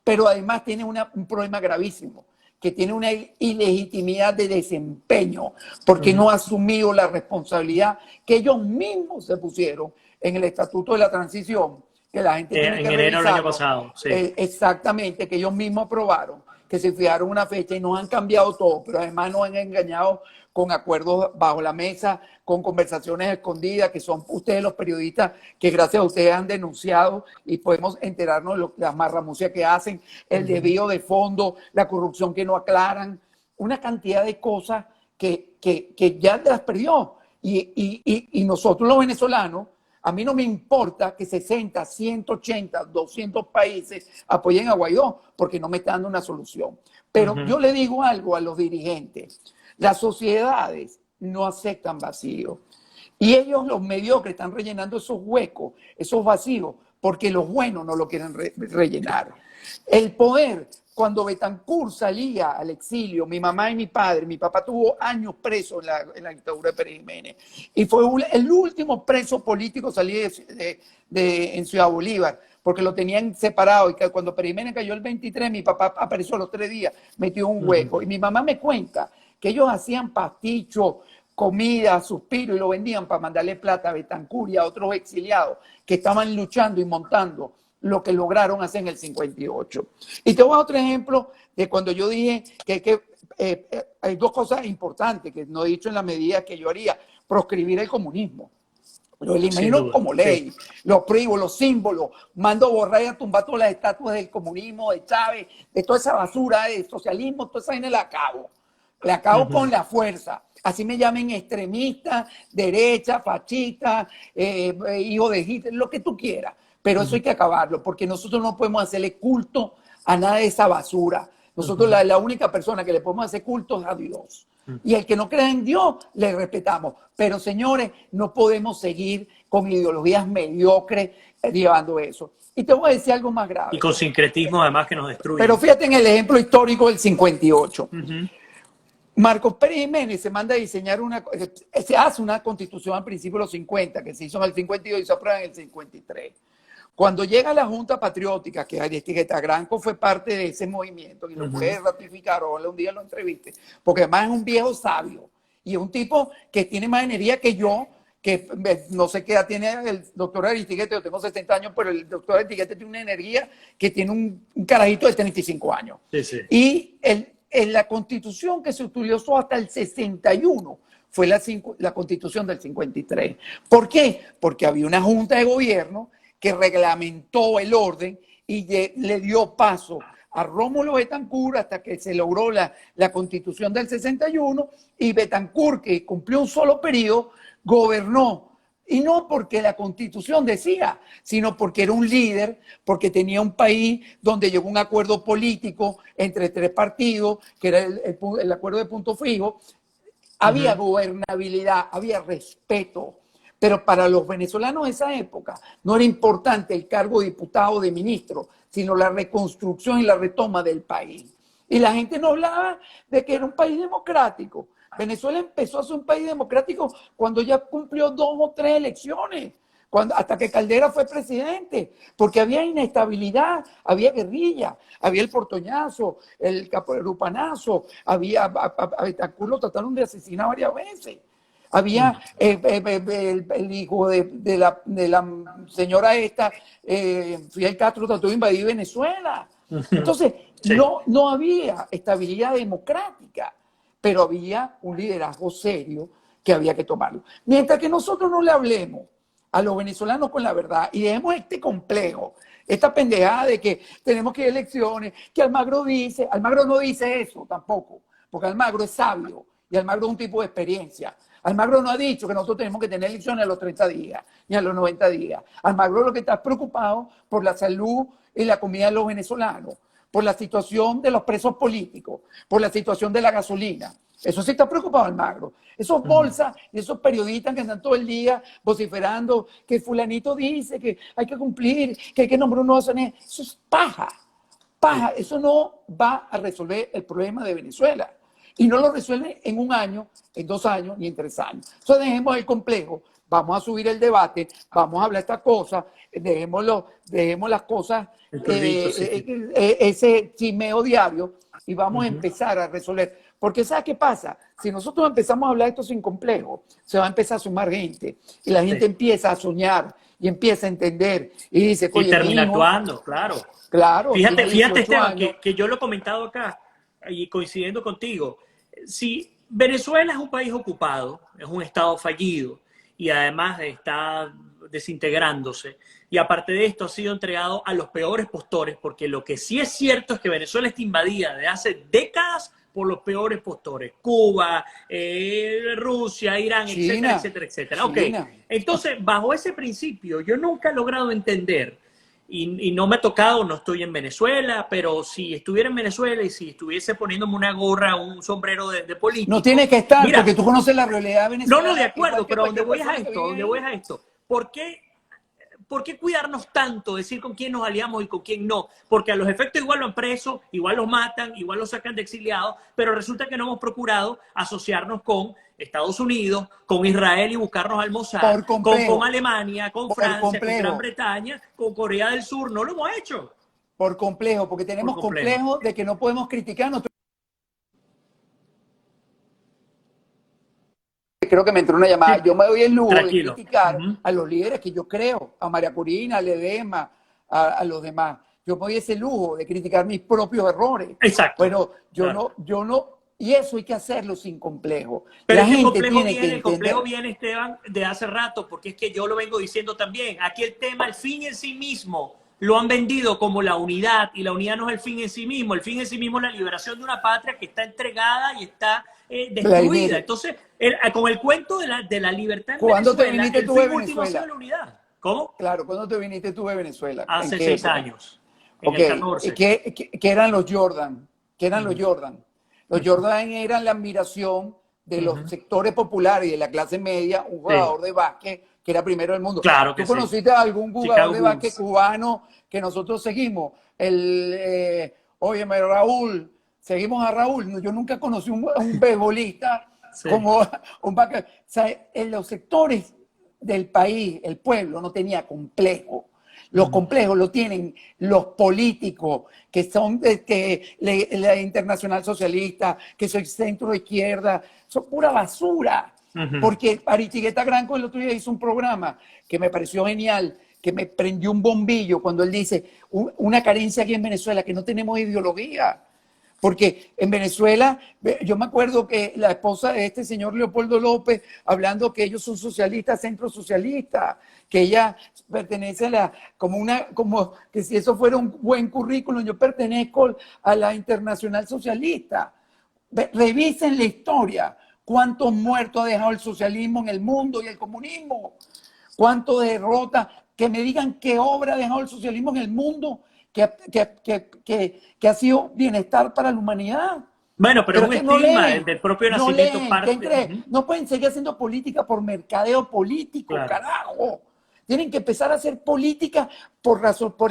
pero además tiene un problema gravísimo, que tiene una ilegitimidad de desempeño, porque no ha asumido la responsabilidad que ellos mismos se pusieron en el Estatuto de la Transición, que la gente tiene que
enero del año pasado, sí.
Exactamente, que ellos mismos aprobaron, que se fijaron una fecha y nos han cambiado todo, pero además nos han engañado con acuerdos bajo la mesa, con conversaciones escondidas, que son ustedes los periodistas que gracias a ustedes han denunciado y podemos enterarnos de las marramucias que hacen, el desvío de fondos, la corrupción que no aclaran, una cantidad de cosas que ya las perdió. Y nosotros los venezolanos, a mí no me importa que 60, 180, 200 países apoyen a Guaidó, porque no me está dando una solución. Pero yo le digo algo a los dirigentes. Las sociedades no aceptan vacíos. Y ellos, los mediocres, están rellenando esos huecos, esos vacíos, porque los buenos no lo quieren rellenar. El poder, cuando Betancur salía al exilio, mi mamá y mi padre, mi papá tuvo años preso en la dictadura de Pérez Jiménez, y fue el último preso político salir en Ciudad Bolívar, porque lo tenían separado, y que cuando Pérez Jiménez cayó el 23, mi papá apareció a los 3 días, metió un hueco, y mi mamá me cuenta que ellos hacían pasticho, comida, suspiro, y lo vendían para mandarle plata a Betancur y a otros exiliados que estaban luchando y montando lo que lograron hacer en el 58. Y te voy a dar otro ejemplo de cuando yo dije que hay dos cosas importantes que no he dicho en la medida que yo haría: proscribir el comunismo. Lo elimino como ley, sí. Lo prohíbo, los símbolos, mando a borrar y a tumbar todas las estatuas del comunismo, de Chávez, de toda esa basura, del socialismo, toda esa vaina la acabo. La acabo con la fuerza. Así me llamen extremista, derecha, fascista, hijo de Hitler, lo que tú quieras. Pero eso hay que acabarlo, porque nosotros no podemos hacerle culto a nada de esa basura. Nosotros la única persona que le podemos hacer culto es a Dios. Y el que no cree en Dios, le respetamos. Pero señores, no podemos seguir con ideologías mediocres llevando eso. Y te voy a decir algo más grave.
Y con sincretismo además que nos destruye.
Pero fíjate en el ejemplo histórico del 58. Marcos Pérez Jiménez se manda a diseñar se hace una constitución al principio de los 50, que se hizo en el 52 y se aprueba en el 53. Cuando llega la Junta Patriótica, que Aristigueta Granco fue parte de ese movimiento, y lo puede ratificar, o un día lo entreviste, porque además es un viejo sabio, y es un tipo que tiene más energía que yo, que no sé qué edad tiene el doctor Aristigueta, yo tengo 60 años, pero el doctor Aristigueta tiene una energía que tiene un carajito de 35 años. Sí, sí. Y en la constitución que se utilizó hasta el 61 fue la constitución del 53. ¿Por qué? Porque había una junta de gobierno que reglamentó el orden y le dio paso a Rómulo Betancourt hasta que se logró la Constitución del 61, y Betancourt, que cumplió un solo periodo, gobernó. Y no porque la Constitución decía, sino porque era un líder, porque tenía un país donde llegó un acuerdo político entre 3 partidos, que era el acuerdo de punto fijo. Había gobernabilidad, había respeto. Pero para los venezolanos de esa época no era importante el cargo de diputado o de ministro, sino la reconstrucción y la retoma del país. Y la gente no hablaba de que era un país democrático. Venezuela empezó a ser un país democrático cuando ya cumplió 2 o 3 elecciones, hasta que Caldera fue presidente, porque había inestabilidad, había guerrilla, había el portoñazo, el caporupanazo, a Betancourt lo trataron de asesinar varias veces. Había el hijo de la señora esta, Fidel Castro, trató de invadir Venezuela. Entonces, no había estabilidad democrática, pero había un liderazgo serio que había que tomarlo. Mientras que nosotros no le hablemos a los venezolanos con la verdad y dejemos este complejo, esta pendejada de que tenemos que ir a elecciones, que Almagro no dice eso tampoco, porque Almagro es sabio y Almagro es un tipo de experiencia. Almagro no ha dicho que nosotros tenemos que tener elecciones a los 30 días, ni a los 90 días. Almagro lo que está preocupado por la salud y la comida de los venezolanos, por la situación de los presos políticos, por la situación de la gasolina. Eso sí está preocupado Almagro. Esos bolsas y esos periodistas que andan todo el día vociferando que fulanito dice que hay que cumplir, que hay que nombrar un nuevo CNE. Eso es paja. Paja. Eso no va a resolver el problema de Venezuela. Y no lo resuelve en 1 año, en 2 años, ni en 3 años. Entonces dejemos el complejo, vamos a subir el debate, vamos a hablar estas cosas, dejemos las cosas, ese chismeo diario, y vamos a empezar a resolver. Porque ¿sabes qué pasa? Si nosotros empezamos a hablar de esto sin complejo, se va a empezar a sumar gente, y la gente empieza a soñar, y empieza a entender, y dice,
y termina actuando, claro.
Claro.
Fíjate Esteban, que yo lo he comentado acá, y coincidiendo contigo, si Venezuela es un país ocupado, es un estado fallido y además está desintegrándose, y aparte de esto ha sido entregado a los peores postores, porque lo que sí es cierto es que Venezuela está invadida de hace décadas por los peores postores, Cuba, Rusia, Irán,
China,
etcétera, etcétera, etcétera. Okay. Entonces, bajo ese principio, yo nunca he logrado entender. Y no me ha tocado, no estoy en Venezuela, pero si estuviera en Venezuela y si estuviese poniéndome una gorra, un sombrero de político...
No tiene que estar, mira, porque tú conoces la realidad venezolana.
No, de acuerdo, pero ¿dónde voy a esto? ¿Por qué cuidarnos tanto, decir con quién nos aliamos y con quién no? Porque a los efectos igual lo han preso, igual los matan, igual los sacan de exiliados, pero resulta que no hemos procurado asociarnos con Estados Unidos, con Israel y buscarnos al Mossad, con Alemania, con Francia, con Gran Bretaña, con Corea del Sur. No lo hemos hecho.
Por complejo, porque tenemos complejo de que no podemos criticar nuestro... Creo que me entró una llamada. Yo me doy el lujo de criticar a los líderes que yo creo, a María Corina, a Ledesma, a los demás. Yo me doy ese lujo de criticar mis propios errores.
Exacto.
Pero yo no, y eso hay que hacerlo sin complejo.
Pero la gente tiene que entender. El complejo viene, Esteban, de hace rato, porque es que yo lo vengo diciendo también. Aquí el tema, el fin en sí mismo, lo han vendido como la unidad, y la unidad no es el fin en sí mismo. El fin en sí mismo es la liberación de una patria que está entregada y está destruida. Entonces, con el cuento de la libertad en
¿Cuándo
Venezuela,
te viniste
el
tú
fin
de
último ha
Venezuela?
sido la unidad. ¿Cómo?
Claro, ¿cuándo te viniste tú de Venezuela?
Hace 6 años. En
el
14.
¿Qué eran los Jordan? ¿Qué eran los Jordan? Los Jordan eran la admiración de los sectores populares y de la clase media, un jugador de básquet que era primero del mundo.
Claro que
¿Tú conociste a algún jugador de básquet cubano que nosotros seguimos? Óyeme, Raúl, seguimos a Raúl. Yo nunca conocí un beisbolista como un básquet. O sea, en los sectores del país, el pueblo no tenía complejo. Los complejos lo tienen los políticos, que son la Internacional Socialista, que son centro izquierda, son pura basura. Porque Aristigueta Granco el otro día hizo un programa que me pareció genial, que me prendió un bombillo cuando él dice una carencia aquí en Venezuela, que no tenemos ideología. Porque en Venezuela, yo me acuerdo que la esposa de este señor Leopoldo López, hablando que ellos son socialistas, centro socialistas, que ella pertenece a como que si eso fuera un buen currículum, yo pertenezco a la Internacional Socialista. Revisen la historia. ¿Cuántos muertos ha dejado el socialismo en el mundo y el comunismo? ¿Cuánto derrota? Que me digan qué obra ha dejado el socialismo en el mundo que ha sido bienestar para la humanidad.
Bueno, pero es un estigma del propio
no
nacimiento
leen,
parte.
¿quién cree? No pueden seguir haciendo política por mercadeo político,
Claro.
carajo. Tienen que empezar a hacer política por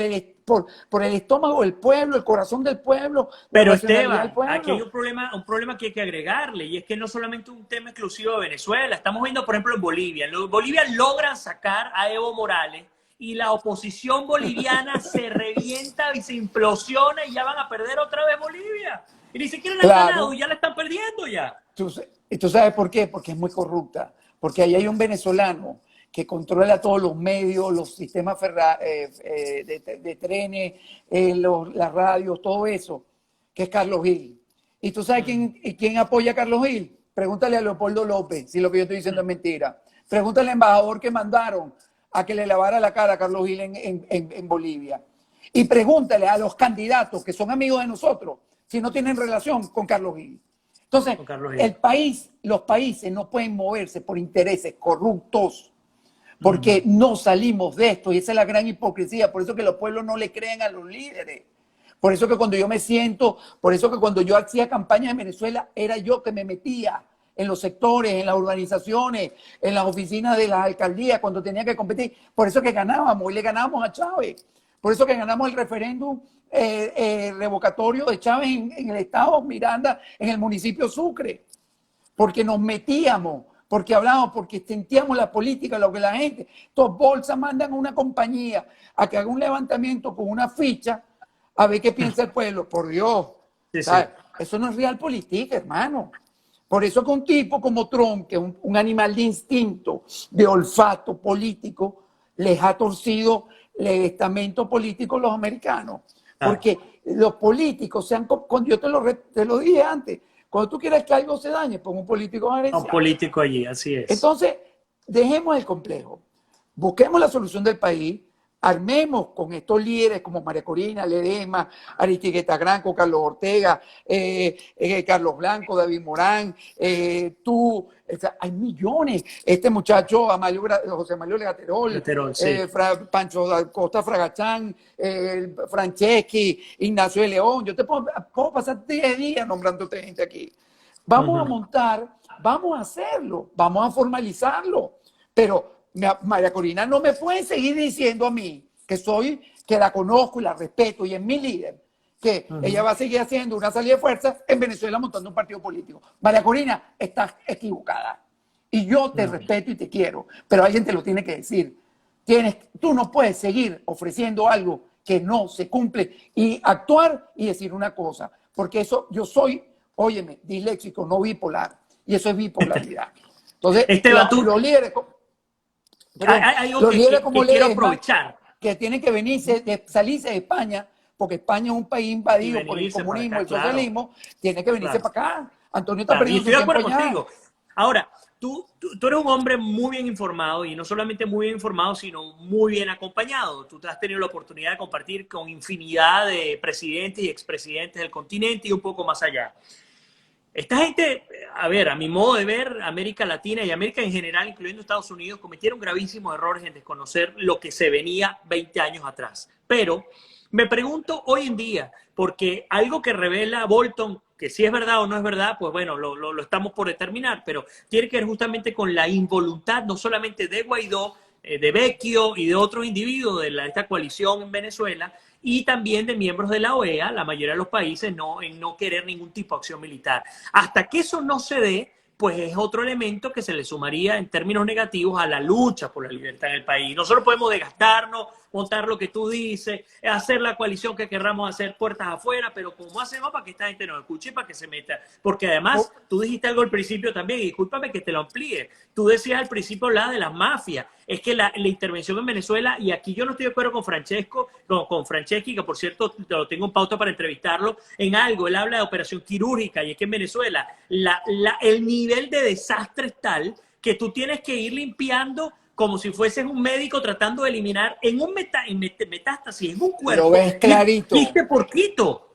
el estómago del pueblo, el corazón del pueblo,
Pero
la racionalidad del
Esteban,
pueblo.
aquí hay un problema que hay que agregarle, y es que no solamente un tema exclusivo de Venezuela. Estamos viendo, por ejemplo, en Bolivia. En Bolivia logran sacar a Evo Morales y la oposición boliviana se revienta y se implosiona y ya van a perder otra vez Bolivia. Y ni siquiera la han ganado, ya la están perdiendo ya.
¿Tú sabes por qué? Porque es muy corrupta. Porque ahí hay un venezolano que controla todos los medios, los sistemas de trenes, las radios, todo eso, que es Carlos Gil. ¿Y tú sabes quién apoya a Carlos Gil? Pregúntale a Leopoldo López si lo que yo estoy diciendo es mentira. Pregúntale al embajador que mandaron a que le lavara la cara a Carlos Gil en Bolivia. Y pregúntale a los candidatos que son amigos de nosotros si no tienen relación con Carlos Gil. Entonces, los países no pueden moverse por intereses corruptos, porque no salimos de esto, y esa es la gran hipocresía. Por eso que los pueblos no le creen a los líderes. Por eso que cuando yo me siento, por eso que cuando yo hacía campaña en Venezuela, era yo que me metía en los sectores, en las urbanizaciones, en las oficinas de las alcaldías, cuando tenía que competir. Por eso que ganábamos, y le ganábamos a Chávez. Por eso que ganamos el referéndum revocatorio de Chávez en el estado Miranda, en el municipio Sucre. Porque nos metíamos, porque hablábamos, porque sentíamos la política, lo que la gente. Estos bolsas mandan a una compañía a que haga un levantamiento con una ficha a ver qué piensa el pueblo. Por Dios. Sí. Eso no es realpolitik, hermano. Por eso que un tipo como Trump, que es un animal de instinto, de olfato político, les ha torcido el estamento político a los americanos. Porque los políticos cuando yo te lo dije antes, cuando tú quieras que algo se dañe, pon un político gerencial.
Un político allí, así es.
Entonces, dejemos el complejo, busquemos la solución del país, armemos con estos líderes como María Corina, Ledesma, Aristigueta Granco, Carlos Ortega, Carlos Blanco, David Morán, tú, hay millones. Este muchacho, José Mario Legaterol,
sí.
Pancho Costa Fragachán, Franceschi, Ignacio de León. Yo te puedo pasar 10 días nombrándote gente aquí. Vamos a montar, vamos a hacerlo, vamos a formalizarlo, pero María Corina no me puede seguir diciendo a mí que la conozco y la respeto y es mi líder, que ella va a seguir haciendo una salida de fuerza en Venezuela montando un partido político. María Corina, estás equivocada. Y yo te respeto y te quiero, pero alguien te lo tiene que decir. Tú no puedes seguir ofreciendo algo que no se cumple y actuar y decir una cosa, porque eso yo soy, óyeme, disléxico, no bipolar, y eso es bipolaridad. Entonces, los líderes...
Hay algo que quiero aprovechar.
Que tienen que salirse de España, porque España es un país invadido por el comunismo, el socialismo, tiene que venirse para acá. Antonio está perdiendo su tiempo allá. Contigo.
Ahora, tú eres un hombre muy bien informado, y no solamente muy bien informado, sino muy bien acompañado. Tú has tenido la oportunidad de compartir con infinidad de presidentes y expresidentes del continente y un poco más allá. Esta gente, a ver, a mi modo de ver, América Latina y América en general, incluyendo Estados Unidos, cometieron gravísimos errores en desconocer lo que se venía 20 años atrás. Pero me pregunto hoy en día, porque algo que revela Bolton, que si es verdad o no es verdad, pues bueno, lo estamos por determinar, pero tiene que ver justamente con la involuntad no solamente de Guaidó, de Vecchio y de otros individuos de esta coalición en Venezuela, y también de miembros de la OEA, la mayoría de los países, en no querer ningún tipo de acción militar. Hasta que eso no se dé, pues es otro elemento que se le sumaría en términos negativos a la lucha por la libertad en el país. Nosotros podemos desgastarnos, montar lo que tú dices, hacer la coalición que querramos hacer puertas afuera, pero ¿cómo hacemos para que esta gente nos escuche y para que se meta? Porque además, tú dijiste algo al principio también, y discúlpame que te lo amplíe. Tú decías al principio, hablaba de las mafias. es que la intervención en Venezuela, y aquí yo no estoy de acuerdo con Francesco, con Franceschi, que por cierto lo tengo en pauta para entrevistarlo, en algo, él habla de operación quirúrgica, y es que en Venezuela el nivel de desastre es tal que tú tienes que ir limpiando como si fueses un médico tratando de eliminar en un metástasis, en un
Lo
cuerpo,
ves clarito.
quiste por quito.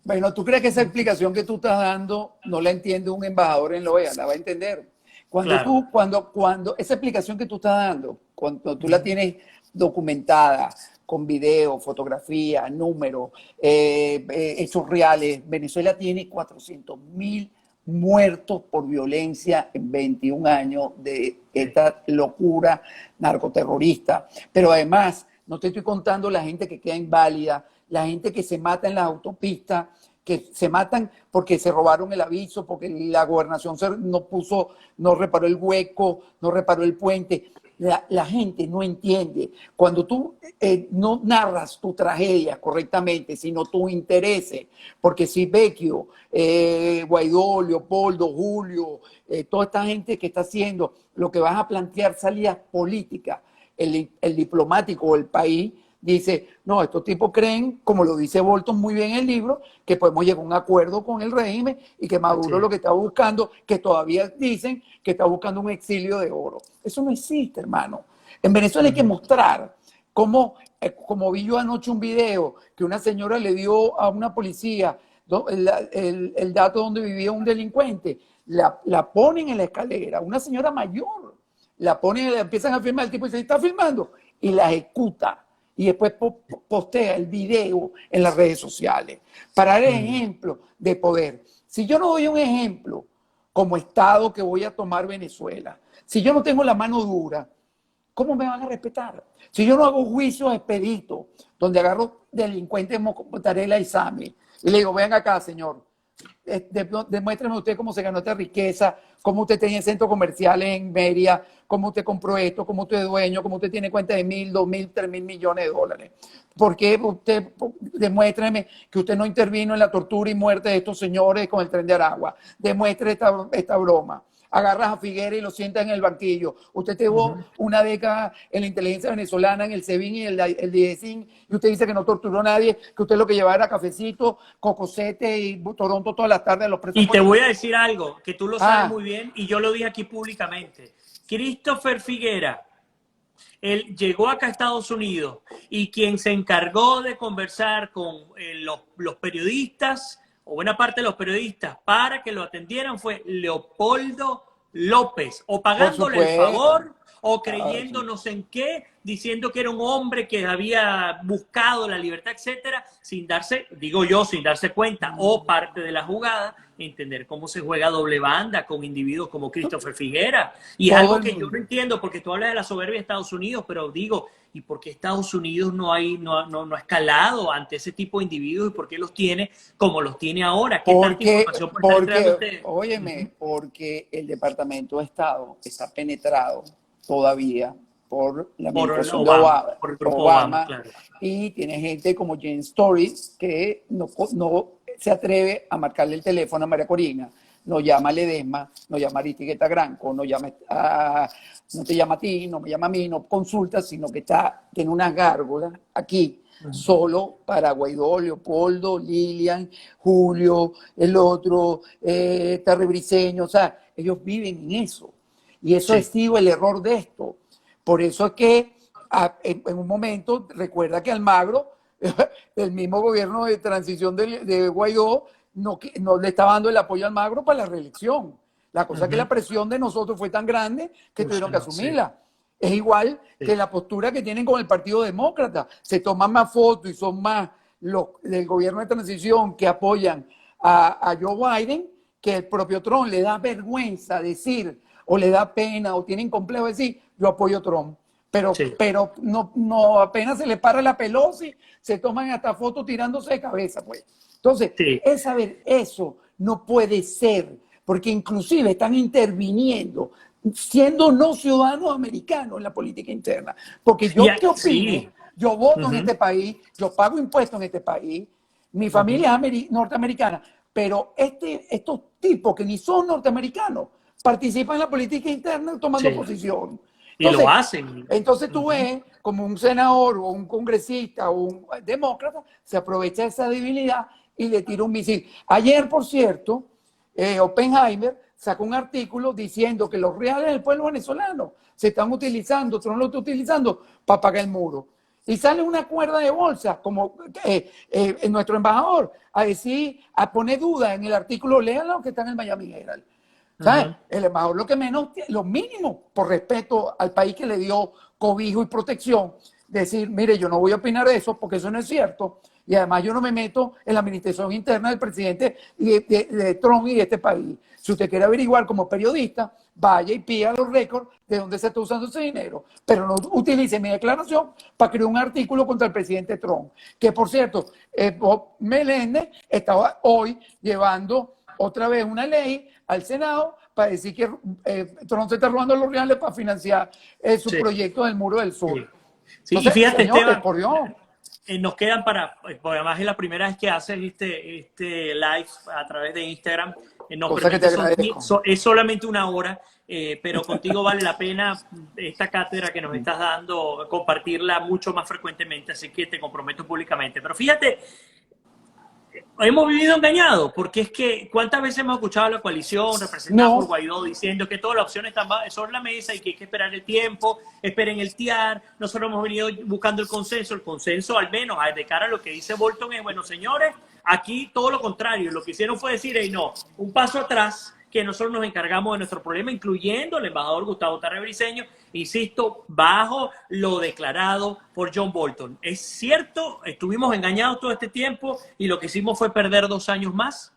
Bueno, ¿tú crees que esa explicación que tú estás dando no la entiende un embajador en la OEA? La va a entender.
Claro.
Cuando esa explicación que tú estás dando, cuando tú la tienes documentada con video, fotografía, números, hechos reales, Venezuela tiene 400.000 muertos por violencia en 21 años de esta locura narcoterrorista. Pero además, no te estoy contando la gente que queda inválida, la gente que se mata en las autopistas, que se matan porque se robaron el aviso, porque la gobernación no reparó el hueco, no reparó el puente. La gente no entiende. Cuando tú no narras tu tragedia correctamente, sino tus intereses, porque si Vecchio, Guaidó, Leopoldo, Julio, toda esta gente que está haciendo, lo que vas a plantear salidas políticas, el diplomático o el país dice, no, estos tipos creen, como lo dice Bolton muy bien en el libro, que podemos llegar a un acuerdo con el régimen y que Maduro lo que está buscando, que todavía dicen que está buscando un exilio de oro. Eso no existe, hermano. En Venezuela hay que mostrar cómo, como vi yo anoche un video, que una señora le dio a una policía el dato donde vivía un delincuente, la ponen en la escalera, una señora mayor, la ponen, la empiezan a filmar, el tipo dice, ¿está filmando? Y la ejecuta. Y después postea el video en las redes sociales para dar ejemplo de poder. Si yo no doy un ejemplo como Estado que voy a tomar Venezuela, si yo no tengo la mano dura, ¿cómo me van a respetar? Si yo no hago juicios expeditos, donde agarro delincuentes como Tarela y Sami, y le digo, ven acá, señor, demuéstrame usted cómo se ganó esta riqueza, cómo usted tenía centros comerciales en Mérida, cómo usted compró esto, cómo usted es dueño, cómo usted tiene cuenta de 1.000, 2.000, 3.000 millones de dólares. ¿Por qué usted, demuéstreme que usted no intervino en la tortura y muerte de estos señores con el Tren de Aragua? Demuestre esta broma. Agarras a Figuera y lo sientas en el banquillo. Usted tuvo una década en la inteligencia venezolana, en el SEBIN y el DIESIN, y usted dice que no torturó a nadie, que usted lo que llevaba era cafecito, cocosete y Toronto todas las tardes a los presos.
Y te voy a decir algo, que tú lo sabes muy bien, y yo lo dije aquí públicamente. Christopher Figuera, él llegó acá a Estados Unidos, y quien se encargó de conversar con los periodistas, o buena parte de los periodistas, para que lo atendieran fue Leopoldo López, o pagándole el favor, o creyendo no sé en qué, diciendo que era un hombre que había buscado la libertad, etcétera, sin darse, digo yo, sin darse cuenta, o parte de la jugada, entender cómo se juega doble banda con individuos como Christopher Figuera. Y es algo que yo no entiendo, porque tú hablas de la soberbia de Estados Unidos, pero digo, ¿y por qué Estados Unidos no ha escalado ante ese tipo de individuos y por qué los tiene como los tiene ahora? ¿Qué tanta información puede estar entregando usted?
Óyeme, porque el Departamento de Estado está penetrado todavía por la administración de Obama, claro. Y tiene gente como James Story que no se atreve a marcarle el teléfono a María Corina, no llama a Ledesma, no llama a Aristigueta Granco, no te llama a ti, no me llama a mí, no consulta, sino que tiene unas gárgolas aquí, solo para Guaidó, Leopoldo, Lilian, Julio, el otro, Terry Briceño, o sea, ellos viven en eso. Y eso ha sido el error de esto. Por eso es que en un momento, recuerda que Almagro, el mismo gobierno de transición de Guaidó, no le estaba dando el apoyo a Almagro para la reelección. La cosa es que la presión de nosotros fue tan grande que tuvieron que asumirla. Es igual que la postura que tienen con el Partido Demócrata. Se toman más fotos y son más los del gobierno de transición que apoyan a Joe Biden que el propio Trump. Le da vergüenza decir, o le da pena, o tienen complejo de decir, yo apoyo a Trump. Pero no apenas se le para la Pelosi, se toman hasta fotos tirándose de cabeza, pues. Entonces, eso no puede ser, porque inclusive están interviniendo, siendo no ciudadanos americanos en la política interna. Porque yo, ¿qué opino? Yo voto en este país, yo pago impuestos en este país, mi familia es norteamericana, pero estos tipos que ni son norteamericanos participan en la política interna tomando posición.
Y lo hacen.
Entonces tú ves como un senador o un congresista o un demócrata se aprovecha de esa debilidad y le tira un misil. Ayer, por cierto, Oppenheimer sacó un artículo diciendo que los reales del pueblo venezolano se están utilizando, Trump lo está utilizando para pagar el muro. Y sale una cuerda de bolsa, como nuestro embajador, a decir, a poner duda en el artículo, léanlo que está en el Miami Herald. ¿Sabes? El embajador lo que menos, lo mínimo, por respeto al país que le dio cobijo y protección, decir, mire, yo no voy a opinar de eso porque eso no es cierto. Y además yo no me meto en la administración interna del presidente de Trump y de este país. Si usted quiere averiguar como periodista, vaya y pida los récords de dónde se está usando ese dinero. Pero no utilice mi declaración para crear un artículo contra el presidente Trump. Que, por cierto, Bob Meléndez estaba hoy llevando otra vez una ley al Senado para decir que Trump se está robando los reales para financiar su proyecto del Muro del Sur.
Sí.
Entonces,
Y fíjate,
señores,
Esteban,
por Dios.
nos quedan porque además es la primera vez que haces este live a través de Instagram.
Cosa que te agradezco.
Es solamente una hora, pero contigo vale la pena esta cátedra que nos estás dando, compartirla mucho más frecuentemente, así que te comprometo públicamente. Pero fíjate, hemos vivido engañados, porque es que ¿cuántas veces hemos escuchado a la coalición representada por Guaidó diciendo que todas las opciones están sobre la mesa y que hay que esperar el tiempo, esperen el TIAR? Nosotros hemos venido buscando el consenso al menos de cara a lo que dice Bolton es, bueno, señores, aquí todo lo contrario, lo que hicieron fue decir, hey, no, un paso atrás, que nosotros nos encargamos de nuestro problema, incluyendo el embajador Gustavo Tarre Briceño, insisto, bajo lo declarado por John Bolton. ¿Es cierto? ¿Estuvimos engañados todo este tiempo y lo que hicimos fue perder 2 años más?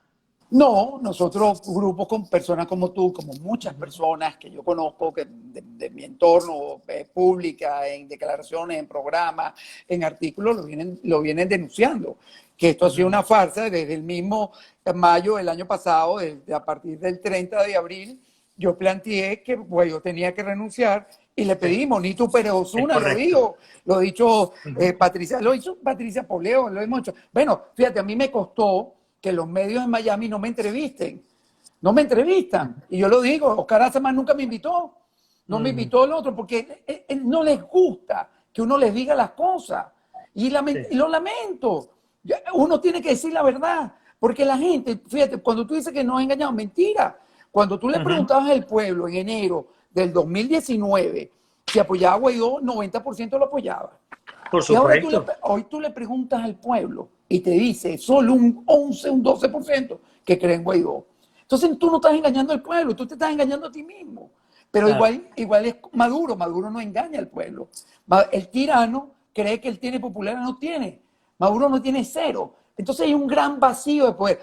No, nosotros, grupos con personas como tú, como muchas personas que yo conozco que de mi entorno, pública, en declaraciones, en programas, en artículos, lo vienen denunciando. Que esto ha sido una farsa desde el mismo mayo del año pasado, a partir del 30 de abril, yo planteé que yo tenía que renunciar y le pedimos, Nito Pérez Osuna lo ha dicho Patricia Poleo, lo hemos hecho. Bueno, fíjate, a mí me costó que los medios en Miami no me entrevisten. No me entrevistan. Y yo lo digo, Oscar Azaman nunca me invitó. No me invitó el otro porque no les gusta que uno les diga las cosas. Y lo lamento. Uno tiene que decir la verdad. Porque la gente, fíjate, cuando tú dices que no has engañado, mentira. Cuando tú le preguntabas al pueblo en enero del 2019 si apoyaba a Guaidó, 90% lo apoyaba.
Por supuesto.
Y ahora hoy tú le preguntas al pueblo y te dice solo un 11, un 12% que creen Guaidó. Entonces tú no estás engañando al pueblo, tú te estás engañando a ti mismo. Pero claro, igual es Maduro no engaña al pueblo. El tirano cree que él tiene popularidad, no tiene. Maduro no tiene cero. Entonces hay un gran vacío de poder.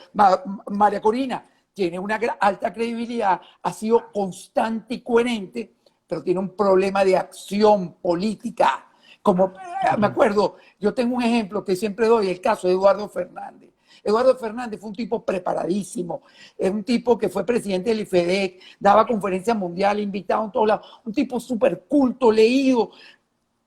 María Corina tiene una alta credibilidad, ha sido constante y coherente, pero tiene un problema de acción política. Como me acuerdo, yo tengo un ejemplo que siempre doy, el caso de Eduardo Fernández. Eduardo Fernández fue un tipo preparadísimo, es un tipo que fue presidente del IFEDEC, daba conferencias mundiales, invitado en todos lados, un tipo súper culto, leído.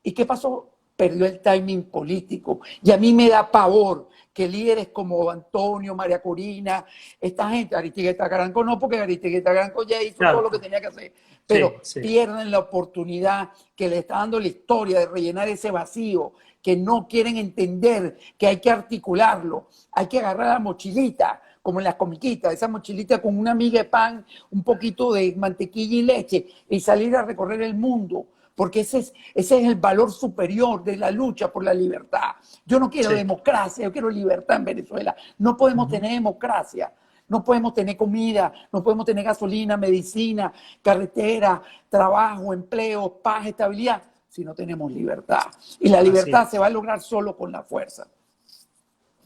¿Y qué pasó? Perdió el timing político. Y a mí me da pavor que líderes como Antonio, María Corina, esta gente, Aristigueta Garanco no, porque Aristigueta Garanco ya hizo todo lo que tenía que hacer, pero pierden la oportunidad que le está dando la historia de rellenar ese vacío, que no quieren entender que hay que articularlo, hay que agarrar la mochilita, como en las comiquitas, esa mochilita con una miga de pan, un poquito de mantequilla y leche, y salir a recorrer el mundo. Porque ese es el valor superior de la lucha por la libertad. Yo no quiero democracia, yo quiero libertad en Venezuela. No podemos tener democracia, no podemos tener comida, no podemos tener gasolina, medicina, carretera, trabajo, empleo, paz, estabilidad, si no tenemos libertad. Y la libertad se va a lograr solo con la fuerza.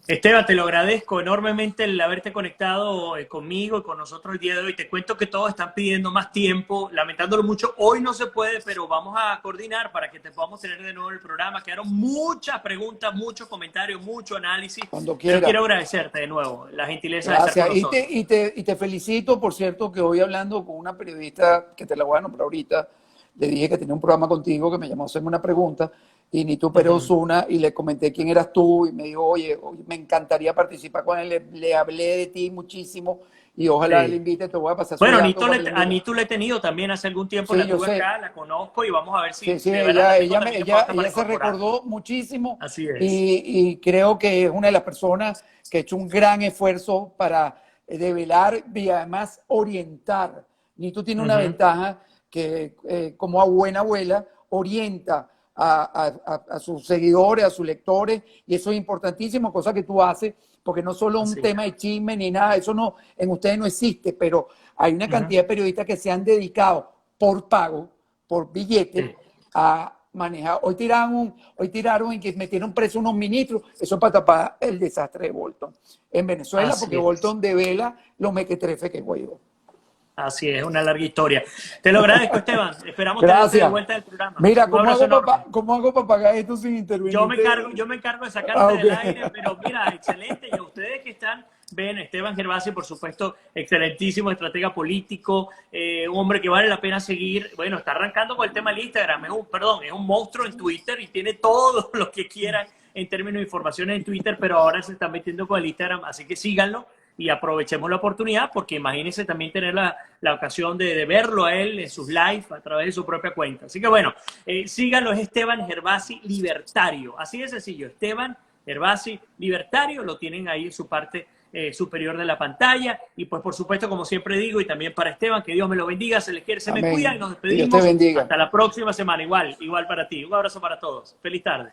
Esteban, te lo agradezco enormemente el haberte conectado conmigo y con nosotros el día de hoy. Te cuento que todos están pidiendo más tiempo, lamentándolo mucho. Hoy no se puede, pero vamos a coordinar para que te podamos tener de nuevo en el programa. Quedaron muchas preguntas, muchos comentarios, mucho análisis.
Cuando quiera.
Pero quiero agradecerte de nuevo la gentileza
Gracias.
de estar con nosotros.
Y te felicito, por cierto, que hoy hablando con una periodista, que te la voy a nombrar ahorita, le dije que tenía un programa contigo que me llamó a hacerme una pregunta, y Nito Pérez Osuna, y le comenté quién eras tú, y me dijo, oye me encantaría participar con él, le hablé de ti muchísimo, y ojalá
Sí.
le invite, te voy a pasar su
Bueno,
dato para que le
A
invite.
Nitu la he tenido también hace algún tiempo,
Sí,
la
yo
tuve
sé.
acá, la conozco y vamos a ver si
Sí, sí,
de verdad la tengo
ella,
también en pauta para
ella se
incorporar.
recordó muchísimo
Así es.
y creo que es una de las personas que ha hecho un gran esfuerzo para develar y además orientar. Nito tiene una
Ujú.
ventaja que, como a buena abuela, orienta a sus seguidores, a sus lectores, y eso es importantísimo, cosa que tú haces, porque no solo un
Así es.
tema de chisme ni nada, eso no, en ustedes no existe, pero hay una
Ujú.
cantidad de periodistas que se han dedicado por pago, por billete,
Sí,
a manejar. Hoy tiraron en que metieron preso unos ministros, eso para tapar el desastre de Bolton en Venezuela, porque
así es.
Bolton devela lo mequetrefe que es Guaidó.
Así es, una larga historia. Te lo agradezco, Esteban. Esperamos tenerte de
Gracias.
vuelta del programa.
Mira,
Un abrazo enorme.
cómo hago para pagar esto sin intervenirte?
Yo me encargo de
Ah,
sacarte
ok.
del aire, pero mira, excelente. Y a ustedes que están, ven, Esteban Gervasi, por supuesto, excelentísimo estratega político, un hombre que vale la pena seguir. Bueno, está arrancando con el tema del Instagram, es un monstruo en Twitter y tiene todo lo que quieran en términos de información en Twitter, pero ahora se está metiendo con el Instagram, así que síganlo y aprovechemos la oportunidad, porque imagínense también tener la ocasión de verlo a él en sus live a través de su propia cuenta. Así que bueno, síganlo, es Esteban Gervasi Libertario, así de sencillo, Esteban Gervasi Libertario, lo tienen ahí en su parte superior de la pantalla, y pues por supuesto, como siempre digo, y también para Esteban, que Dios me lo bendiga, se les quiere, se me cuidan, y
Amén.
nos
Que Dios te
despedimos,
bendiga.
hasta la próxima semana, igual para ti, un abrazo para todos, feliz tarde.